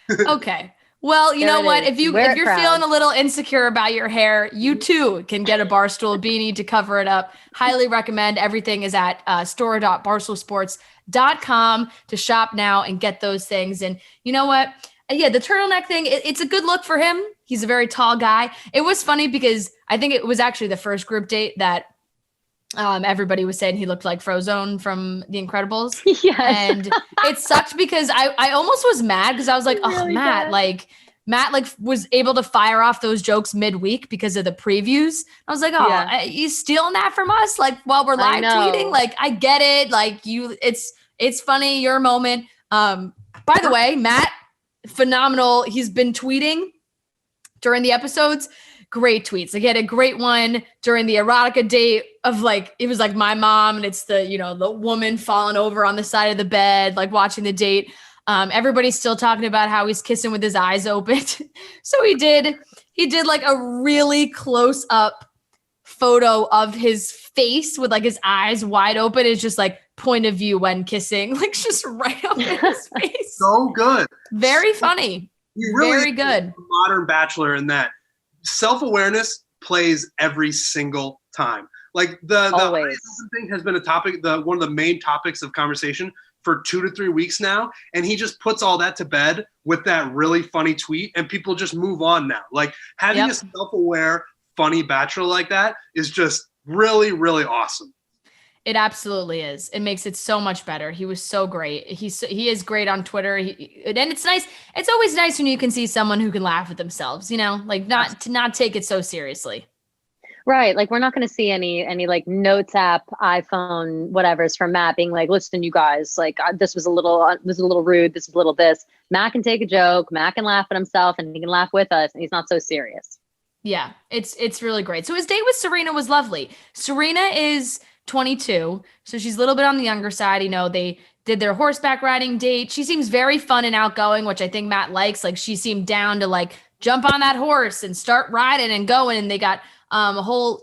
Okay. Well, you know what? If you're feeling a little insecure about your hair, you too can get a Barstool beanie to cover it up. Highly recommend. Everything is at store.barstoolsports.com to shop now and get those things. And you know what? Yeah, the turtleneck thing, it's a good look for him. He's a very tall guy. It was funny because I think it was actually the first group date that everybody was saying he looked like Frozone from The Incredibles. Yes. And it sucked because I almost was mad because I was like, Matt was able to fire off those jokes midweek because of the previews. I was like, you stealing that from us? Like, while we're live tweeting? Like, I get it. Like, it's funny, your moment. By the way, Matt, phenomenal. He's been tweeting during the episodes. Great tweets. Like, he had a great one during the erotica date of it was like my mom, and it's the woman falling over on the side of the bed, like watching the date. Everybody's still talking about how he's kissing with his eyes open. So he did like a really close up photo of his face with like his eyes wide open. It's just like point of view when kissing, like just right up in his face. So good. Very funny. Very good. Modern Bachelor in that self-awareness plays every single time. Like the thing has been a topic, one of the main topics of conversation for 2 to 3 weeks now. And he just puts all that to bed with that really funny tweet, and people just move on now. Like, having a self-aware, funny Bachelor like that is just really, really awesome. It absolutely is. It makes it so much better. He was so great. He is great on Twitter. And it's nice. It's always nice when you can see someone who can laugh at themselves, like to not take it so seriously. Right. Like, we're not going to see any like notes app, iPhone, whatever's from Matt being like, listen, you guys, like, this was a little rude. This is a little this. Matt can take a joke. Matt can laugh at himself, and he can laugh with us, and he's not so serious. Yeah, it's really great. So his date with Serena was lovely. Serena is 22, so she's a little bit on the younger side. They did their horseback riding date. She seems very fun and outgoing, which I think Matt likes. Like, she seemed down to like jump on that horse and start riding and going. And they got a whole,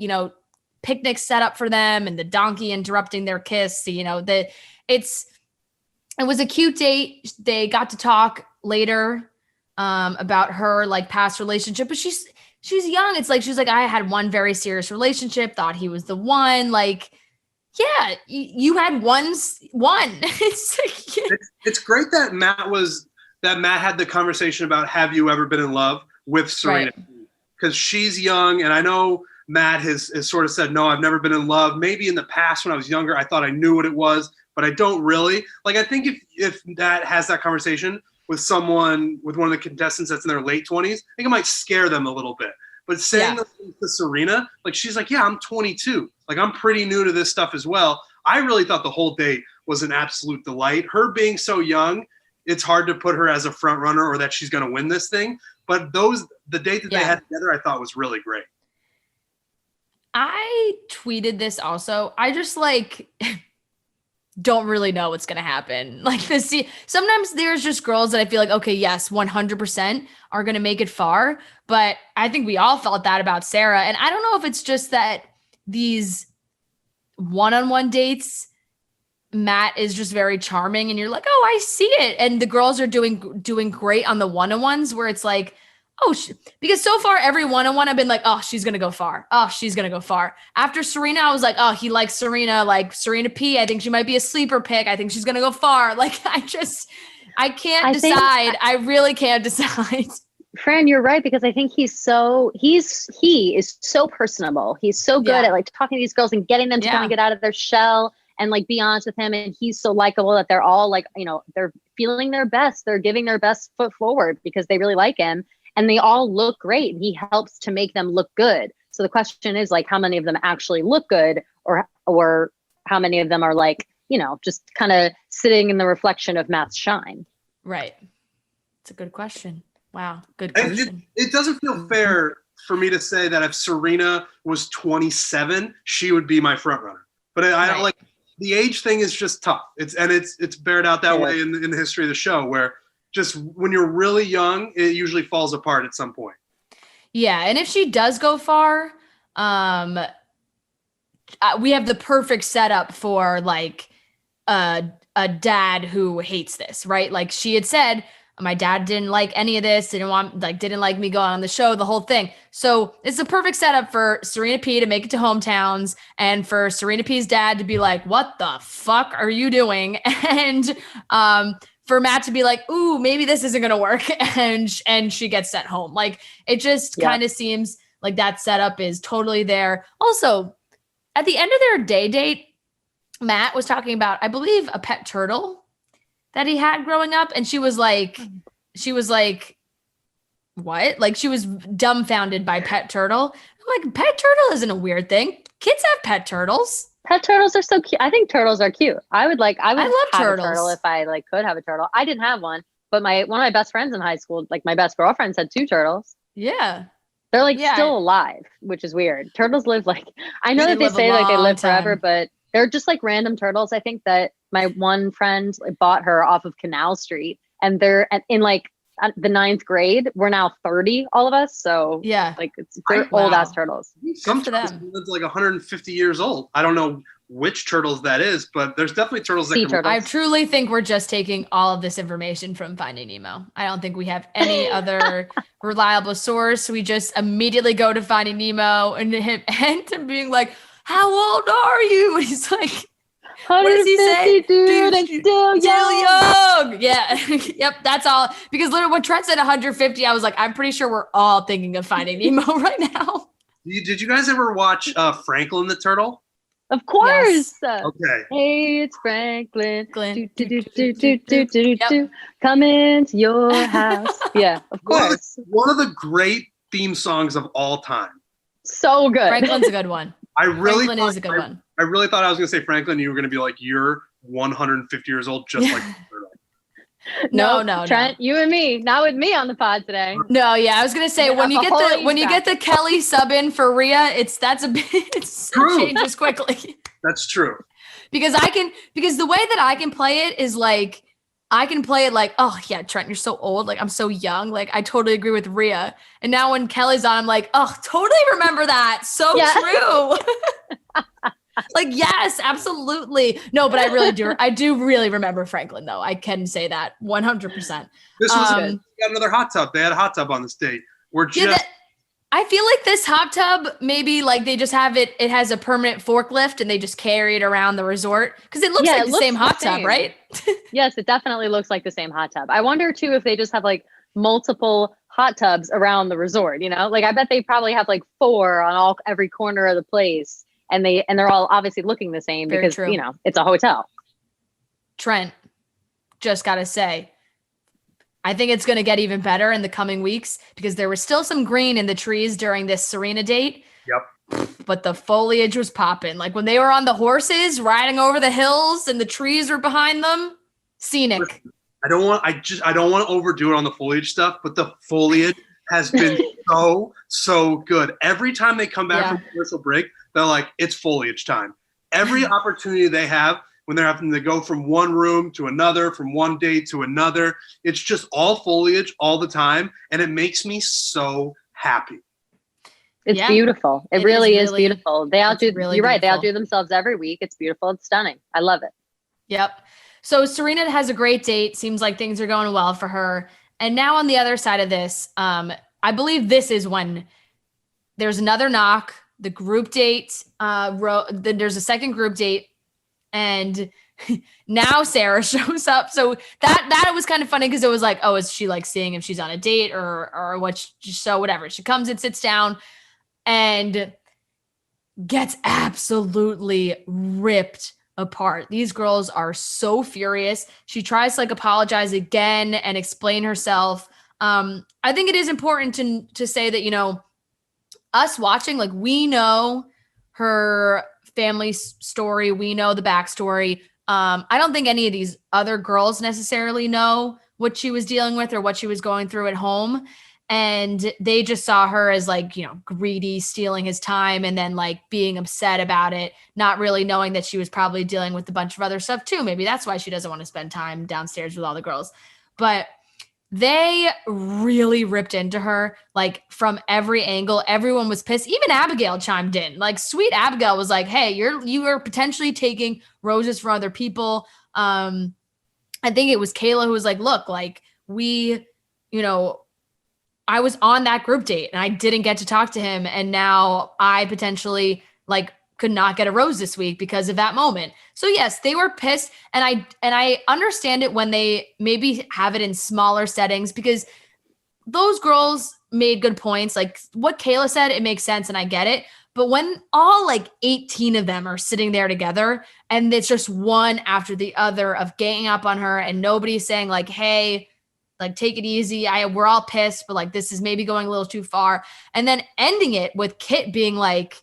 picnic set up for them, and the donkey interrupting their kiss. It was a cute date. They got to talk later about her like past relationship, but she's young. It's like, she's like, I had one very serious relationship, thought he was the one. Like, yeah, you had one. It's great that Matt had the conversation about, have you ever been in love with Serena? Because she's young, and I know Matt has sort of said, no, I've never been in love. Maybe in the past when I was younger, I thought I knew what it was, but I don't really. Like, I think if Matt has that conversation with one of the contestants that's in their late 20s, I think it might scare them a little bit. But saying that to Serena, like, she's like, yeah, I'm 22. Like, I'm pretty new to this stuff as well. I really thought the whole date was an absolute delight. Her being so young, it's hard to put her as a front runner or that she's going to win this thing. But the date that they had together, I thought was really great. I tweeted this also. I just like don't really know what's going to happen. Like sometimes there's just girls that I feel like, okay, yes, 100% are going to make it far. But I think we all felt that about Sarah. And I don't know if it's just that these one-on-one dates, Matt is just very charming and you're like, oh, I see it. And the girls are doing great on the one-on-ones where it's like, oh, because so far every one-on-one I've been like, oh, she's going to go far. Oh, she's going to go far. After Serena, I was like, oh, he likes Serena, like Serena P. I think she might be a sleeper pick. I think she's going to go far. Like, I can't decide. I really can't decide. Fran, you're right, because I think he is so personable. He's so good at like talking to these girls and getting them to kind of get out of their shell and like be honest with him. And he's so likable that they're all like, you know, they're feeling their best. They're giving their best foot forward because they really like him. And they all look great. He helps to make them look good. So the question is like, how many of them actually look good, or how many of them are like, you know, just kind of sitting in the reflection of Matt's shine? Right. It's a good question. Wow. Good question. It doesn't feel fair for me to say that if Serena was 27, she would be my front runner. But I don't like the age thing is just tough. It's bared out that way in the history of the show, where just when you're really young, it usually falls apart at some point. Yeah. And if she does go far, we have the perfect setup for like a dad who hates this, right? Like she had said, my dad didn't like any of this, didn't like me going on the show, the whole thing. So it's a perfect setup for Serena P to make it to hometowns and for Serena P's dad to be like, what the fuck are you doing? And for Matt to be like, ooh, maybe this isn't going to work. And she gets sent home. Like it just kind of seems like that setup is totally there. Also, at the end of their date, Matt was talking about, I believe, a pet turtle that he had growing up. And she was like, what? Like she was dumbfounded by pet turtle. I'm like, pet turtle isn't a weird thing. Kids have pet turtles. Pet turtles are so cute. I think turtles are cute. I would love have turtles. a turtle if I like could have a turtle. I didn't have one, but one of my best friends in high school, like my best girlfriends, had 2 turtles. Yeah. They're like still alive, which is weird. Turtles live like, I know that they say like they live forever, but they're just like random turtles. I think that my one friend bought her off of Canal Street, and they're in like the 9th grade. We're now 30, all of us. So like they're old ass turtles. Some turtles live like 150 years old. I don't know which turtles that is, but there's definitely turtles that can. I truly think we're just taking all of this information from Finding Nemo. I don't think we have any other reliable source. We just immediately go to Finding Nemo and him being like, how old are you? And he's like, what does he say? Dude, I'm still young. Yeah. Yep. That's all. Because literally when Trent said 150, I was like, I'm pretty sure we're all thinking of Finding Nemo right now. Did you guys ever watch Franklin the Turtle? Of course. Yes. Okay. Hey, it's Franklin. Come into your house. Yeah, of course. One of the great theme songs of all time. So good. Franklin's a good one. Franklin is a good one. I really thought I was going to say Franklin. You were going to be like, you're 150 years old, just like the turtle. No, Trent, you and me, not with me on the pod today. No, yeah, I was gonna say when you get the Kelly sub in for Rhea, it changes quickly. That's true. Because the way that I can play it is like I can play it like, oh yeah, Trent, you're so old, like I'm so young, like I totally agree with Rhea. And now when Kelly's on, I'm like, oh, totally remember that. So true. Like, yes, absolutely. No, but I do really remember Franklin, though. I can say that 100%. This was good. Got another hot tub. They had a hot tub on this date. I feel like this hot tub, maybe like they just have it has a permanent forklift and they just carry it around the resort. Because it looks like the same hot tub, right? Yes, it definitely looks like the same hot tub. I wonder, too, if they just have like multiple hot tubs around the resort, you know? Like, I bet they probably have like 4 on every corner of the place. And they're all obviously looking the same because, you know, it's a hotel. Trent, just got to say, I think it's going to get even better in the coming weeks because there was still some green in the trees during this Serena date. Yep. But the foliage was popping. Like when they were on the horses riding over the hills and the trees were behind them, scenic. I don't want to overdo it on the foliage stuff, but the foliage has been so good. Every time they come back from commercial break, they're like, it's foliage time. Every opportunity they have when they're having to go from one room to another, from one date to another, it's just all foliage all the time. And it makes me so happy. It's beautiful. It really is beautiful. They outdo, you're right. They outdo themselves every week. It's beautiful. It's stunning. I love it. Yep. So Serena has a great date. Seems like things are going well for her. And now on the other side of this, I believe this is when there's another knock, the group date, there's a second group date, and now Sarah shows up. So that was kind of funny because it was like, oh, is she like seeing if she's on a date or what? So whatever. She comes and sits down and gets absolutely ripped apart. These girls are so furious. She tries to like apologize again and explain herself. I think it is important to say that, you know, us watching, like, we know her family story. We know the backstory. I don't think any of these other girls necessarily know what she was dealing with or what she was going through at home. And they just saw her as like, you know, greedy, stealing his time, and then like being upset about it, not really knowing that she was probably dealing with a bunch of other stuff too. Maybe that's why she doesn't want to spend time downstairs with all the girls. But they really ripped into her, like from every angle. Everyone was pissed. Even Abigail chimed in. Like sweet Abigail was like, hey, you are potentially taking roses from other people. I think it was Kayla who was like, look, like I was on that group date and I didn't get to talk to him. And now I potentially like could not get a rose this week because of that moment. So yes, they were pissed. And I understand it when they maybe have it in smaller settings, because those girls made good points. Like what Kayla said, it makes sense and I get it. But when all like 18 of them are sitting there together and it's just one after the other of ganging up on her and nobody's saying like, hey, like, take it easy. We're all pissed, but like, this is maybe going a little too far. And then ending it with Kit being like,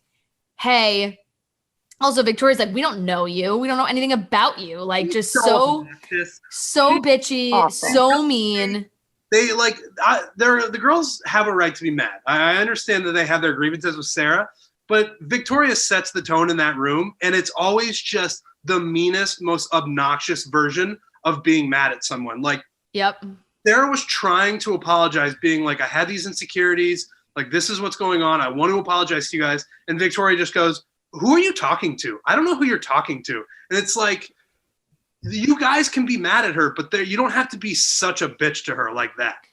hey, also Victoria's like, we don't know you. We don't know anything about you. Like just so bitchy, awful. So mean. They like, the girls have a right to be mad. I understand that they have their grievances with Sarah, but Victoria sets the tone in that room. And it's always just the meanest, most obnoxious version of being mad at someone. Like, yep. Sarah was trying to apologize, being like, I had these insecurities. Like, this is what's going on. I want to apologize to you guys. And Victoria just goes, who are you talking to? I don't know who you're talking to. And it's like, you guys can be mad at her, but you don't have to be such a bitch to her like that.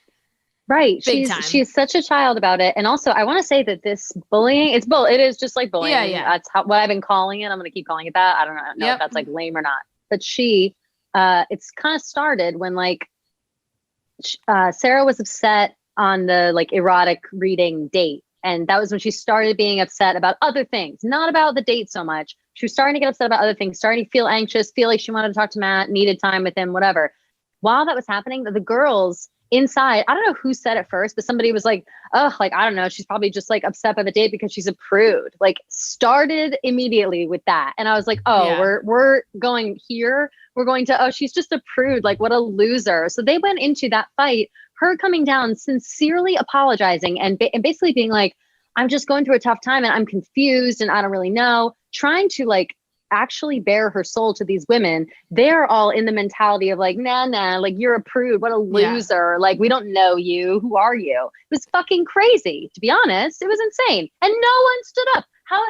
Right. She's such a child about it. And also, I want to say that this bullying, it is just like bullying. Yeah. That's what I've been calling it. I'm going to keep calling it that. I don't know if that's like lame or not. But it's kind of started when like, Sarah was upset on the like erotic reading date. And that was when she started being upset about other things, not about the date so much. She was starting to get upset about other things, starting to feel anxious, feel like she wanted to talk to Matt, needed time with him, whatever. While that was happening, the girls inside, I don't know who said it first, but somebody was like, oh, like, I don't know. She's probably just like upset by the date because she's a prude. Like started immediately with that. And I was like, oh, yeah. we're going here. We're going to, oh, she's just a prude. Like what a loser. So they went into that fight, her coming down, sincerely apologizing and basically being like, I'm just going through a tough time and I'm confused and I don't really know, trying to like actually bare her soul to these women. They're all in the mentality of like, nah, like you're a prude. What a loser. Yeah. Like, we don't know you. Who are you? It was fucking crazy. To be honest, it was insane. And no one stood up. How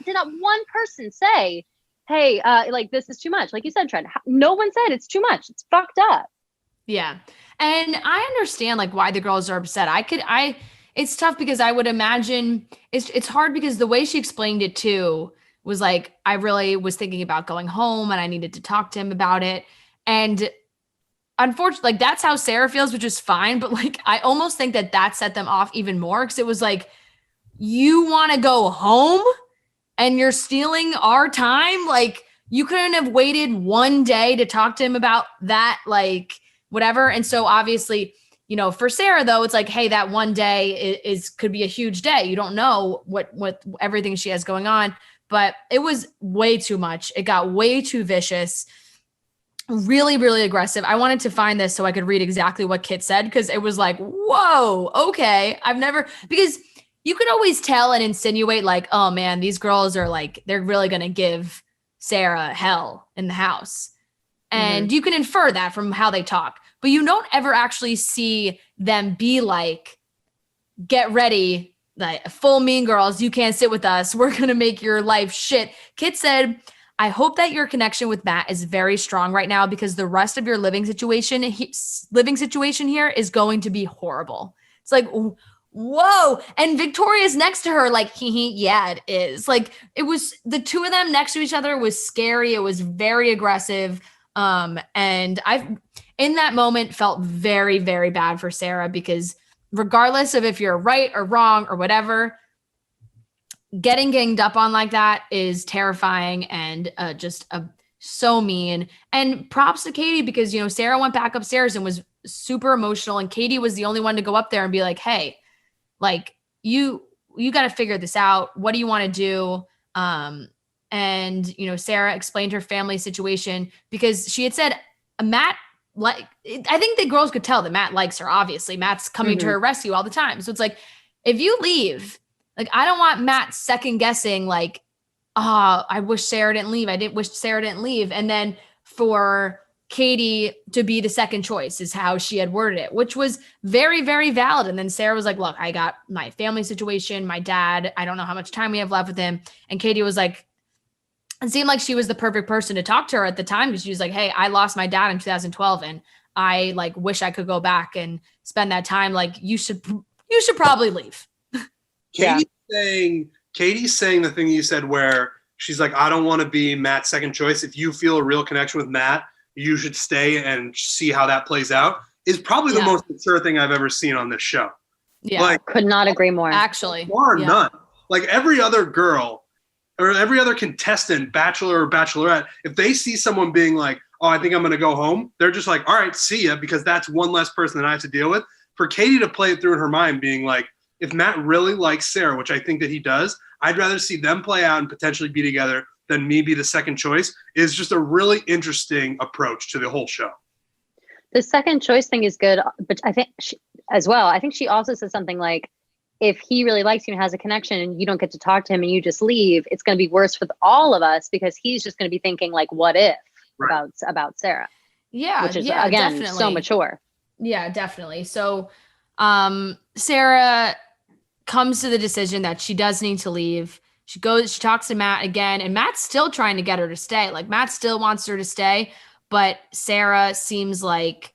did not one person say, hey, like this is too much? Like you said, Trent, no one said it's too much. It's fucked up. Yeah. And I understand like why the girls are upset. It's tough because I would imagine it's hard because the way she explained it too was like, I really was thinking about going home and I needed to talk to him about it. And unfortunately, like that's how Sarah feels, which is fine. But like, I almost think that set them off even more because it was like, you want to go home and you're stealing our time. Like you couldn't have waited one day to talk to him about that, like whatever. And so obviously, you know, for Sarah though, it's like, hey, that one day could be a huge day. You don't know what everything she has going on, but it was way too much. It got way too vicious. really, really aggressive. I wanted to find this so I could read exactly what Kit said, because it was like, whoa, okay. Because you could always tell and insinuate like, oh man, these girls are like, they're really going to give Sarah hell in the house. And you can infer that from how they talk, but you don't ever actually see them be like, get ready, like full Mean Girls, you can't sit with us. We're going to make your life shit. Kit said, I hope that your connection with Matt is very strong right now, because the rest of your living situation here is going to be horrible. It's like, whoa. And Victoria's next to her, like, yeah, it is. Like, it was the two of them next to each other was scary. It was very aggressive. And I've, in that moment, felt very, very bad for Sarah, because regardless of if you're right or wrong or whatever, getting ganged up on like that is terrifying and so mean. And props to Katie, because, you know, Sarah went back upstairs and was super emotional, and Katie was the only one to go up there and be like, hey, like, you got to figure this out. What do you want to do? And, you know, Sarah explained her family situation, because she had said, Matt, like, I think the girls could tell that Matt likes her. Obviously, Matt's coming to her rescue all the time. So it's like, if you leave, like, I don't want Matt second guessing, like, oh, I wish Sarah didn't leave. I didn't wish Sarah didn't leave. And then for Katie to be the second choice is how she had worded it, which was very, very valid. And then Sarah was like, look, I got my family situation, my dad, I don't know how much time we have left with him. And Katie was like, it seemed like she was the perfect person to talk to her at the time, because she was like, hey, I lost my dad in 2012 and I like wish I could go back and spend that time. Like, you should probably leave. Katie's saying the thing you said, where she's like, I don't want to be Matt's second choice. If you feel a real connection with Matt, you should stay and see how that plays out, is probably the most mature thing I've ever seen on this show. Yeah, like, could not agree more. Actually, none. Like, every other girl or every other contestant, Bachelor or Bachelorette, if they see someone being like, oh, I think I'm going to go home, they're just like, all right, see ya, because that's one less person that I have to deal with. For Katie to play it through in her mind, being like, if Matt really likes Sarah, which I think that he does, I'd rather see them play out and potentially be together than me be the second choice, is just a really interesting approach to the whole show. The second choice thing is good, but I think I think she also said something like, if he really likes you and has a connection and you don't get to talk to him and you just leave, it's going to be worse for all of us, because he's just going to be thinking like, what if about Sarah? Yeah. Which is, again, definitely so mature. Yeah, definitely. So Sarah comes to the decision that she does need to leave. She talks to Matt again, and Matt's still trying to get her to stay. Like, Matt still wants her to stay, but Sarah seems like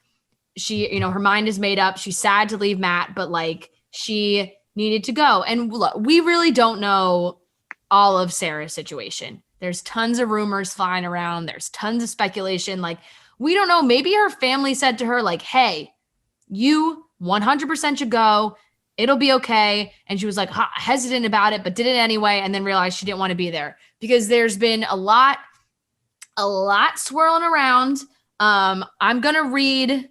she, you know, her mind is made up. She's sad to leave Matt, but like, she needed to go. And look, we really don't know all of Sarah's situation. There's tons of rumors flying around. There's tons of speculation. Like, we don't know. Maybe her family said to her, like, hey, you 100% should go. It'll be okay. And she was like hesitant about it, but did it anyway. And then realized she didn't want to be there, because there's been a lot swirling around. I'm going to read,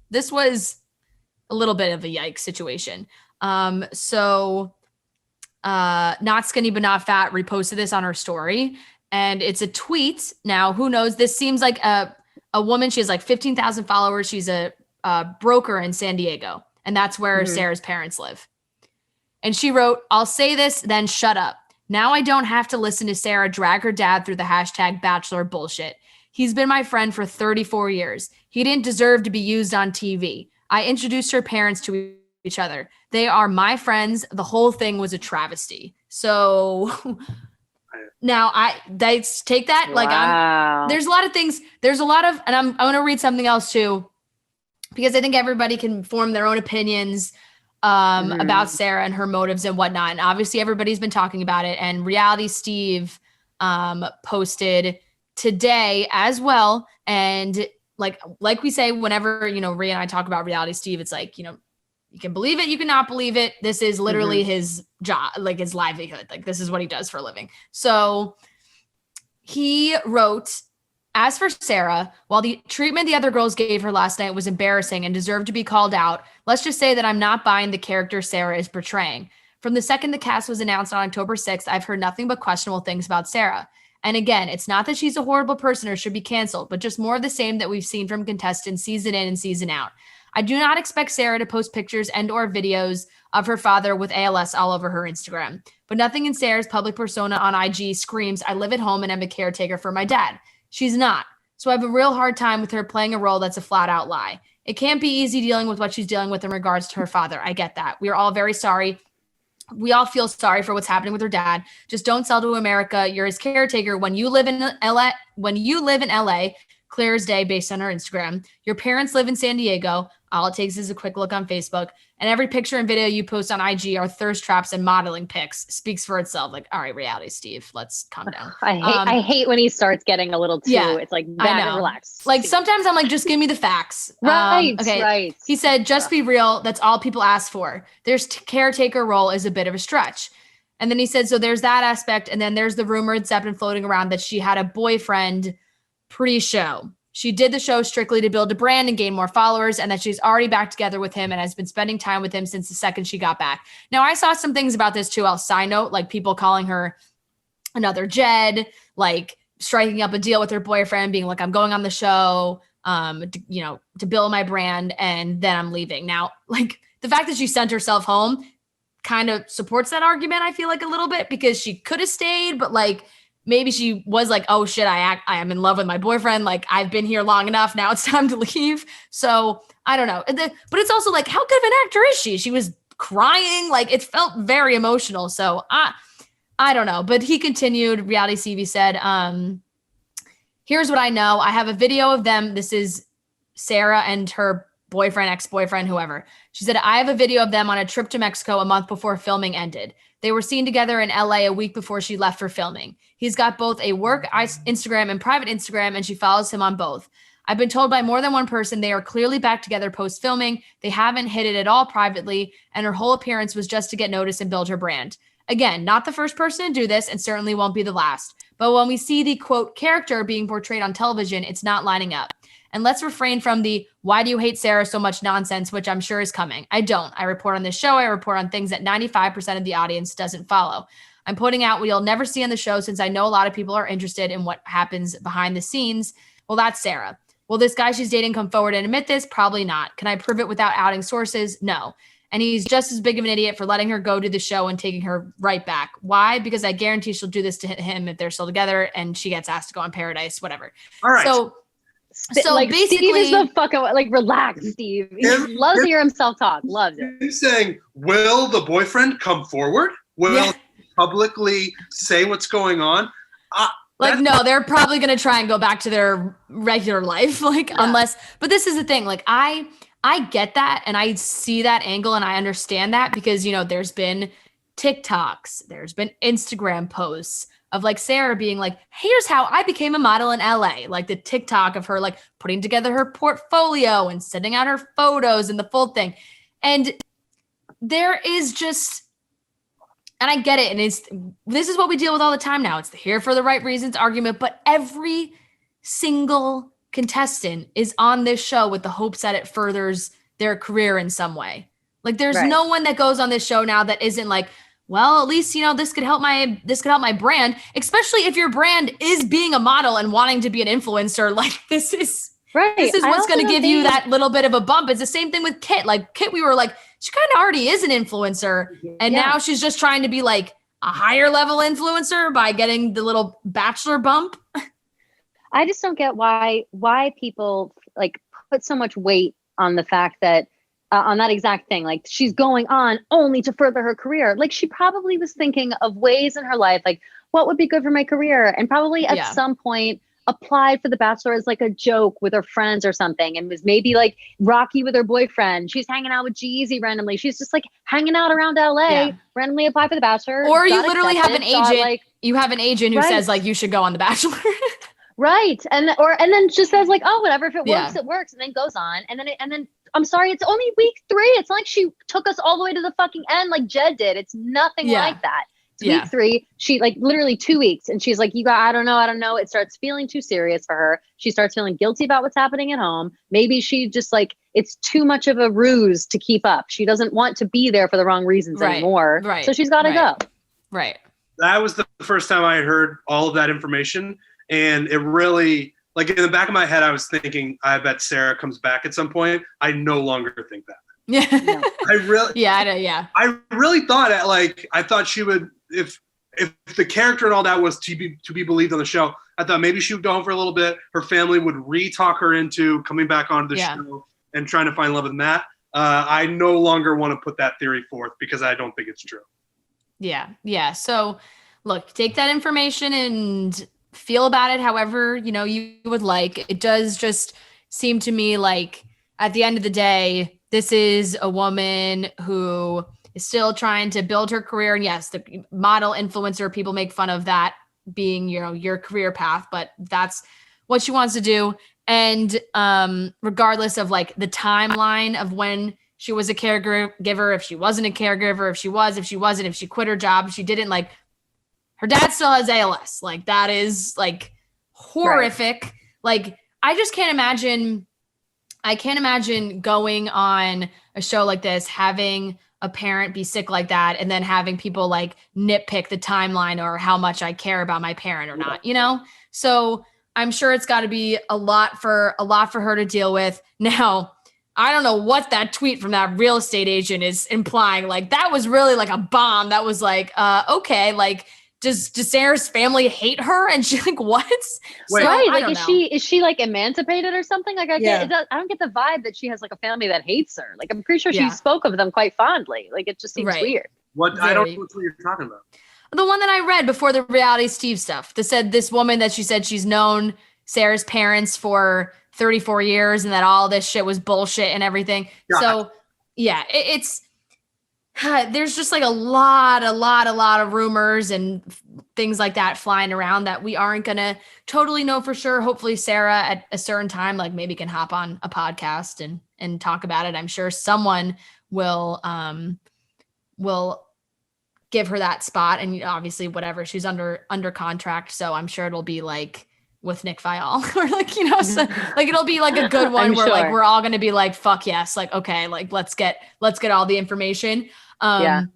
this was a little bit of a yikes situation. So Not Skinny But Not Fat reposted this on her story, and it's a tweet. Now, who knows? This seems like a woman. She has like 15,000 followers. She's a broker in San Diego, and that's where Sarah's parents live. And she wrote, I'll say this, then shut up. Now I don't have to listen to Sarah drag her dad through the hashtag Bachelor bullshit. He's been my friend for 34 years. He didn't deserve to be used on TV. I introduced her parents to each other. They are my friends. The whole thing was a travesty. So now they take that. Wow. There's a lot of things. There's a lot of, and I'm going to read something else too, because I think everybody can form their own opinions about Sarah and her motives and whatnot. And obviously everybody's been talking about it, and Reality Steve posted today as well. And like we say, whenever, you know, Rhea and I talk about Reality Steve, it's like, you know, you can believe it, you cannot believe it. This is literally his job, like his livelihood. Like, this is what he does for a living. So he wrote, as for Sarah, while the treatment the other girls gave her last night was embarrassing and deserved to be called out, let's just say that I'm not buying the character Sarah is portraying. From the second the cast was announced on October 6th, I've heard nothing but questionable things about Sarah. And again, it's not that she's a horrible person or should be canceled, but just more of the same that we've seen from contestants season in and season out. I do not expect Sarah to post pictures and or videos of her father with ALS all over her Instagram. But nothing in Sarah's public persona on IG screams, I live at home and I'm a caretaker for my dad. She's not. So I have a real hard time with her playing a role that's a flat out lie. It can't be easy dealing with what she's dealing with in regards to her father. I get that. We are all very sorry. We all feel sorry for what's happening with her dad. Just don't sell to America. You're his caretaker. When you live in LA, clear as day based on her Instagram. Your parents live in San Diego. All it takes is a quick look on Facebook. And every picture and video you post on IG are thirst traps and modeling pics. Speaks for itself. Like, all right, reality, Steve, let's calm down. I hate when he starts getting a little too, it's like, relax. Like sometimes I'm like, just give me the facts. Right, okay. Right. He said, just be real. That's all people ask for. There's caretaker role is a bit of a stretch. And then he said, so there's that aspect. And then there's the rumor that's been floating around that she had a boyfriend pre-show. She did the show strictly to build a brand and gain more followers, and that she's already back together with him and has been spending time with him since the second she got back. Now, I saw some things about this too. I'll side note, like people calling her another Jed, like striking up a deal with her boyfriend, being like, I'm going on the show, to build my brand, and then I'm leaving. Now, like the fact that she sent herself home kind of supports that argument, I feel like a little bit, because she could have stayed, but like, maybe she was like, oh shit, I am in love with my boyfriend. Like I've been here long enough. Now it's time to leave. So I don't know. But it's also like, how good of an actor is she? She was crying. Like it felt very emotional. So I don't know. But he continued, Reality CV said, here's what I know. I have a video of them. This is Sarah and her boyfriend, ex-boyfriend, whoever. She said, I have a video of them on a trip to Mexico a month before filming ended. They were seen together in LA a week before she left for filming. He's got both a work Instagram and private Instagram, and she follows him on both. I've been told by more than one person they are clearly back together post-filming. They haven't hid it at all privately, and her whole appearance was just to get noticed and build her brand. Again, not the first person to do this, and certainly won't be the last. But when we see the, quote, character being portrayed on television, it's not lining up. And let's refrain from the why do you hate Sarah so much nonsense, which I'm sure is coming. I don't. I report on this show. I report on things that 95% of the audience doesn't follow. I'm putting out what you'll never see on the show since I know a lot of people are interested in what happens behind the scenes. Well, that's Sarah. Will this guy she's dating come forward and admit this? Probably not. Can I prove it without outing sources? No. And he's just as big of an idiot for letting her go to the show and taking her right back. Why? Because I guarantee she'll do this to him if they're still together and she gets asked to go on Paradise, whatever. All right. So like, basically, Steve is the fucking, like, relax, Steve. He loves to hear himself talk. Loves it. He's saying, will the boyfriend come forward? Will he publicly say what's going on? No, they're probably going to try and go back to their regular life. Unless, but this is the thing. Like, I get that. And I see that angle and I understand that because, there's been TikToks, there's been Instagram posts of like Sarah being like, here's how I became a model in LA. Like the TikTok of her like putting together her portfolio and sending out her photos and the full thing. And there is just, and I get it. And this is what we deal with all the time now. It's the here for the right reasons argument, but every single contestant is on this show with the hopes that it furthers their career in some way. Like there's no one that goes on this show now that isn't like, well, at least, this could help my brand, especially if your brand is being a model and wanting to be an influencer. Like this is what's going to give you that little bit of a bump. It's the same thing with Kit. Like Kit, we were like, she kind of already is an influencer. And now she's just trying to be like a higher level influencer by getting the little Bachelor bump. I just don't get why people like put so much weight on the fact that on that exact thing, like she's going on only to further her career. Like she probably was thinking of ways in her life, like what would be good for my career, and probably at some point applied for The Bachelor as like a joke with her friends or something, and was maybe like rocky with her boyfriend. She's hanging out with G-Eazy randomly. She's just like hanging out around LA, randomly apply for The Bachelor. Or you literally have an agent. You have an agent who says like you should go on The Bachelor. Right. And then just says like, oh, whatever, if it works, it works, and then goes on. And then I'm sorry, it's only week 3. It's not like she took us all the way to the fucking end like Jed did. It's nothing like that. It's week 3. She like literally 2 weeks. And she's like, I don't know. It starts feeling too serious for her. She starts feeling guilty about what's happening at home. Maybe she just like, it's too much of a ruse to keep up. She doesn't want to be there for the wrong reasons anymore. Right. So she's got to go. Right. that was the first time I had heard all of that information. And it really, like in the back of my head, I was thinking, I bet Sarah comes back at some point. I no longer think that. Yeah. I really thought I thought she would, if the character and all that was to be believed on the show, I thought maybe she would go home for a little bit. Her family would re-talk her into coming back onto the show and trying to find love with Matt. I no longer want to put that theory forth because I don't think it's true. Yeah. So look, take that information and feel about it however, you would like. It does just seem to me like at the end of the day, this is a woman who is still trying to build her career. And yes, the model influencer, people make fun of that being, your career path, but that's what she wants to do. And regardless of like the timeline of when she was a caregiver, if she wasn't a caregiver, if she wasn't, if she quit her job, if she didn't, like her dad still has ALS. Like that is like horrific. Right. Like I can't imagine going on a show like this, having a parent be sick like that, and then having people like nitpick the timeline or how much I care about my parent or not, So I'm sure it's got to be a lot for her to deal with. Now, I don't know what that tweet from that real estate agent is implying. Like that was really like a bomb. That was like, okay, like does Sarah's family hate her? And she's like, what? Wait, right? Like is she like emancipated or something? Like I don't get the vibe that she has like a family that hates her. Like I'm pretty sure she spoke of them quite fondly. Like it just seems weird. I don't know what you're talking about. The one that I read before the Reality Steve stuff that said this woman that she said she's known Sarah's parents for 34 years and that all this shit was bullshit and everything. God. So yeah, it's there's just like a lot of rumors and things like that flying around that we aren't going to totally know for sure. Hopefully Sarah at a certain time, like maybe can hop on a podcast and talk about it. I'm sure someone will give her that spot, and obviously whatever, she's under contract. So I'm sure it'll be like with Nick Viall or like, so, like it'll be like a good one where like, we're all going to be like, fuck yes. Like, okay, like let's get all the information. And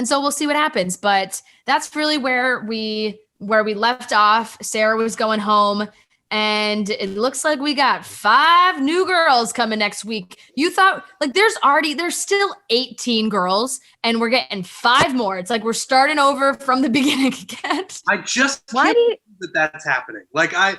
so we'll see what happens, but that's really where we left off. Sarah was going home, and it looks like we got 5 new girls coming next week. You thought like there's still 18 girls and we're getting 5 more. It's like we're starting over from the beginning again. I just can't believe that's happening. Like I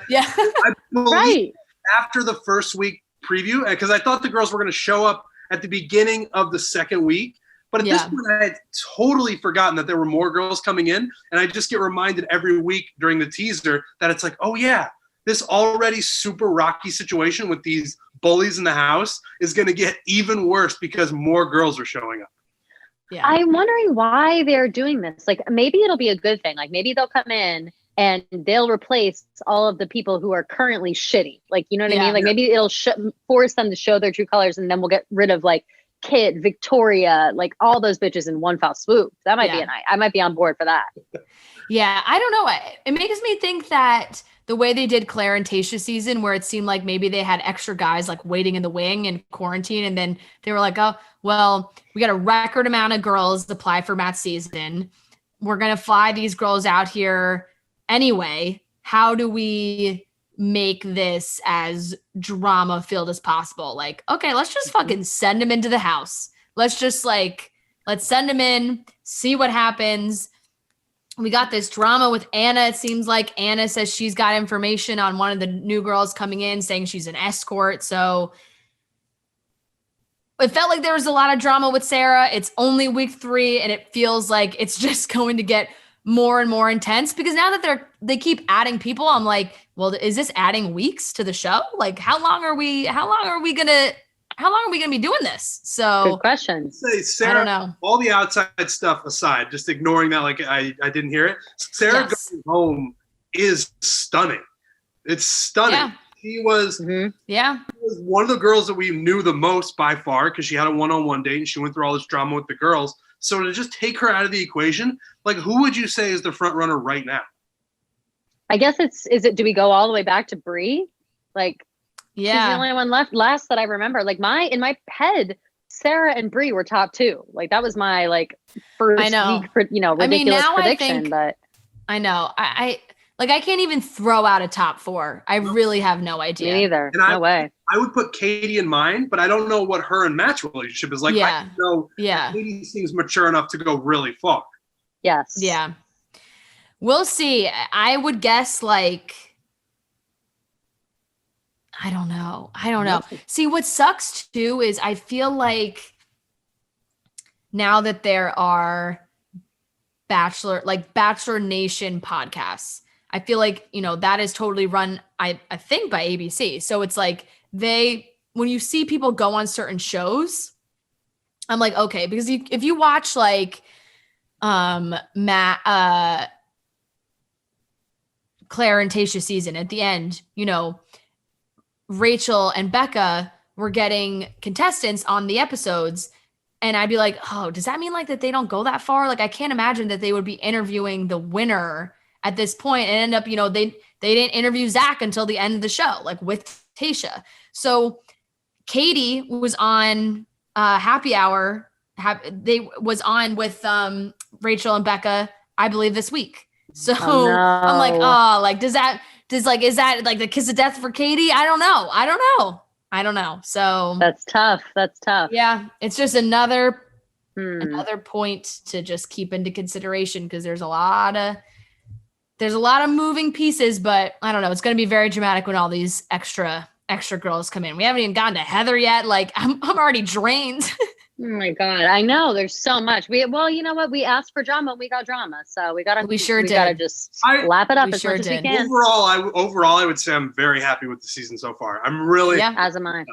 believe right after the first week preview, because I thought the girls were going to show up at the beginning of the second week. But at this point, I had totally forgotten that there were more girls coming in. And I just get reminded every week during the teaser that it's like, oh, yeah, this already super rocky situation with these bullies in the house is going to get even worse because more girls are showing up. Yeah. I'm wondering why they're doing this. Like, maybe it'll be a good thing. Like, maybe they'll come in and they'll replace all of the people who are currently shitty. Like, you know what I mean? Like, maybe it'll force them to show their true colors, and then we'll get rid of, like, Kit, Victoria, like all those bitches in one foul swoop. That might be I might be on board for that. Yeah, I don't know. It makes me think that the way they did Claire and Tayshia's season, where it seemed like maybe they had extra guys like waiting in the wing in quarantine, and then they were like, oh, well, we got a record amount of girls apply for Matt's season. We're going to fly these girls out here anyway. How do we make this as drama filled as possible? Like, okay, let's just fucking send him into the house. Let's send him in, see what happens. We got this drama with Anna. It seems like Anna says she's got information on one of the new girls coming in saying she's an escort. So it felt like there was a lot of drama with Sarah. It's only week 3 and it feels like it's just going to get more and more intense because now that they keep adding people, I'm like, well, is this adding weeks to the show? Like, how long are we gonna be doing this? So good question. Sarah, I don't know. All the outside stuff aside, just ignoring that, like I didn't hear it. Sarah going home is stunning. It's stunning. Yeah. She was, she was one of the girls that we knew the most by far because she had a one-on-one date and she went through all this drama with the girls. So to just take her out of the equation, like who would you say is the front runner right now? I guess do we go all the way back to Brie? Like, she's the only one last that I remember. Like in my head, Sarah and Brie were top 2. Like that was my like first I know. week, ridiculous now prediction. But I know. I can't even throw out a top 4. I really have no idea. Me neither. And no way. I would put Katie in mine, but I don't know what her and Matt's relationship is like. Yeah. I know Katie seems mature enough to go really far. Yes. Yeah. We'll see. I would guess like, I don't know. See, what sucks too is I feel like now that there are Bachelor Nation podcasts, I feel like, that is totally run, I think, by ABC. So it's like when you see people go on certain shows, I'm like, okay, because if you watch like Matt, Claire and Tayshia season, at the end, Rachel and Becca were getting contestants on the episodes. And I'd be like, oh, does that mean like that they don't go that far? Like, I can't imagine that they would be interviewing the winner at this point and end up, they didn't interview Zach until the end of the show, like with Tayshia. So Katie was on Happy Hour. They was on with Rachel and Becca, I believe, this week. So I'm like, oh, like, is that like the kiss of death for Katie? I don't know. So that's tough. Yeah. It's just another point to just keep into consideration, because there's a lot of moving pieces, but I don't know. It's going to be very dramatic when all these extra girls come in. We haven't even gotten to Heather yet. Like I'm already drained. Oh my God. I know there's so much. Well, you know what? We asked for drama. We got drama. So we gotta just lap it up as much as we can. Overall, I would say I'm very happy with the season so far. I'm really, as am I.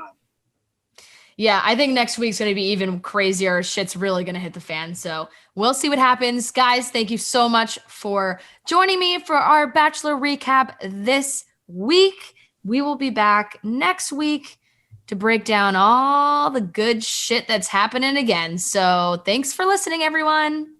Yeah, I think next week's going to be even crazier. Shit's really going to hit the fan. So we'll see what happens. Guys, thank you so much for joining me for our Bachelor recap this week. We will be back next week to break down all the good shit that's happening again. So thanks for listening, everyone.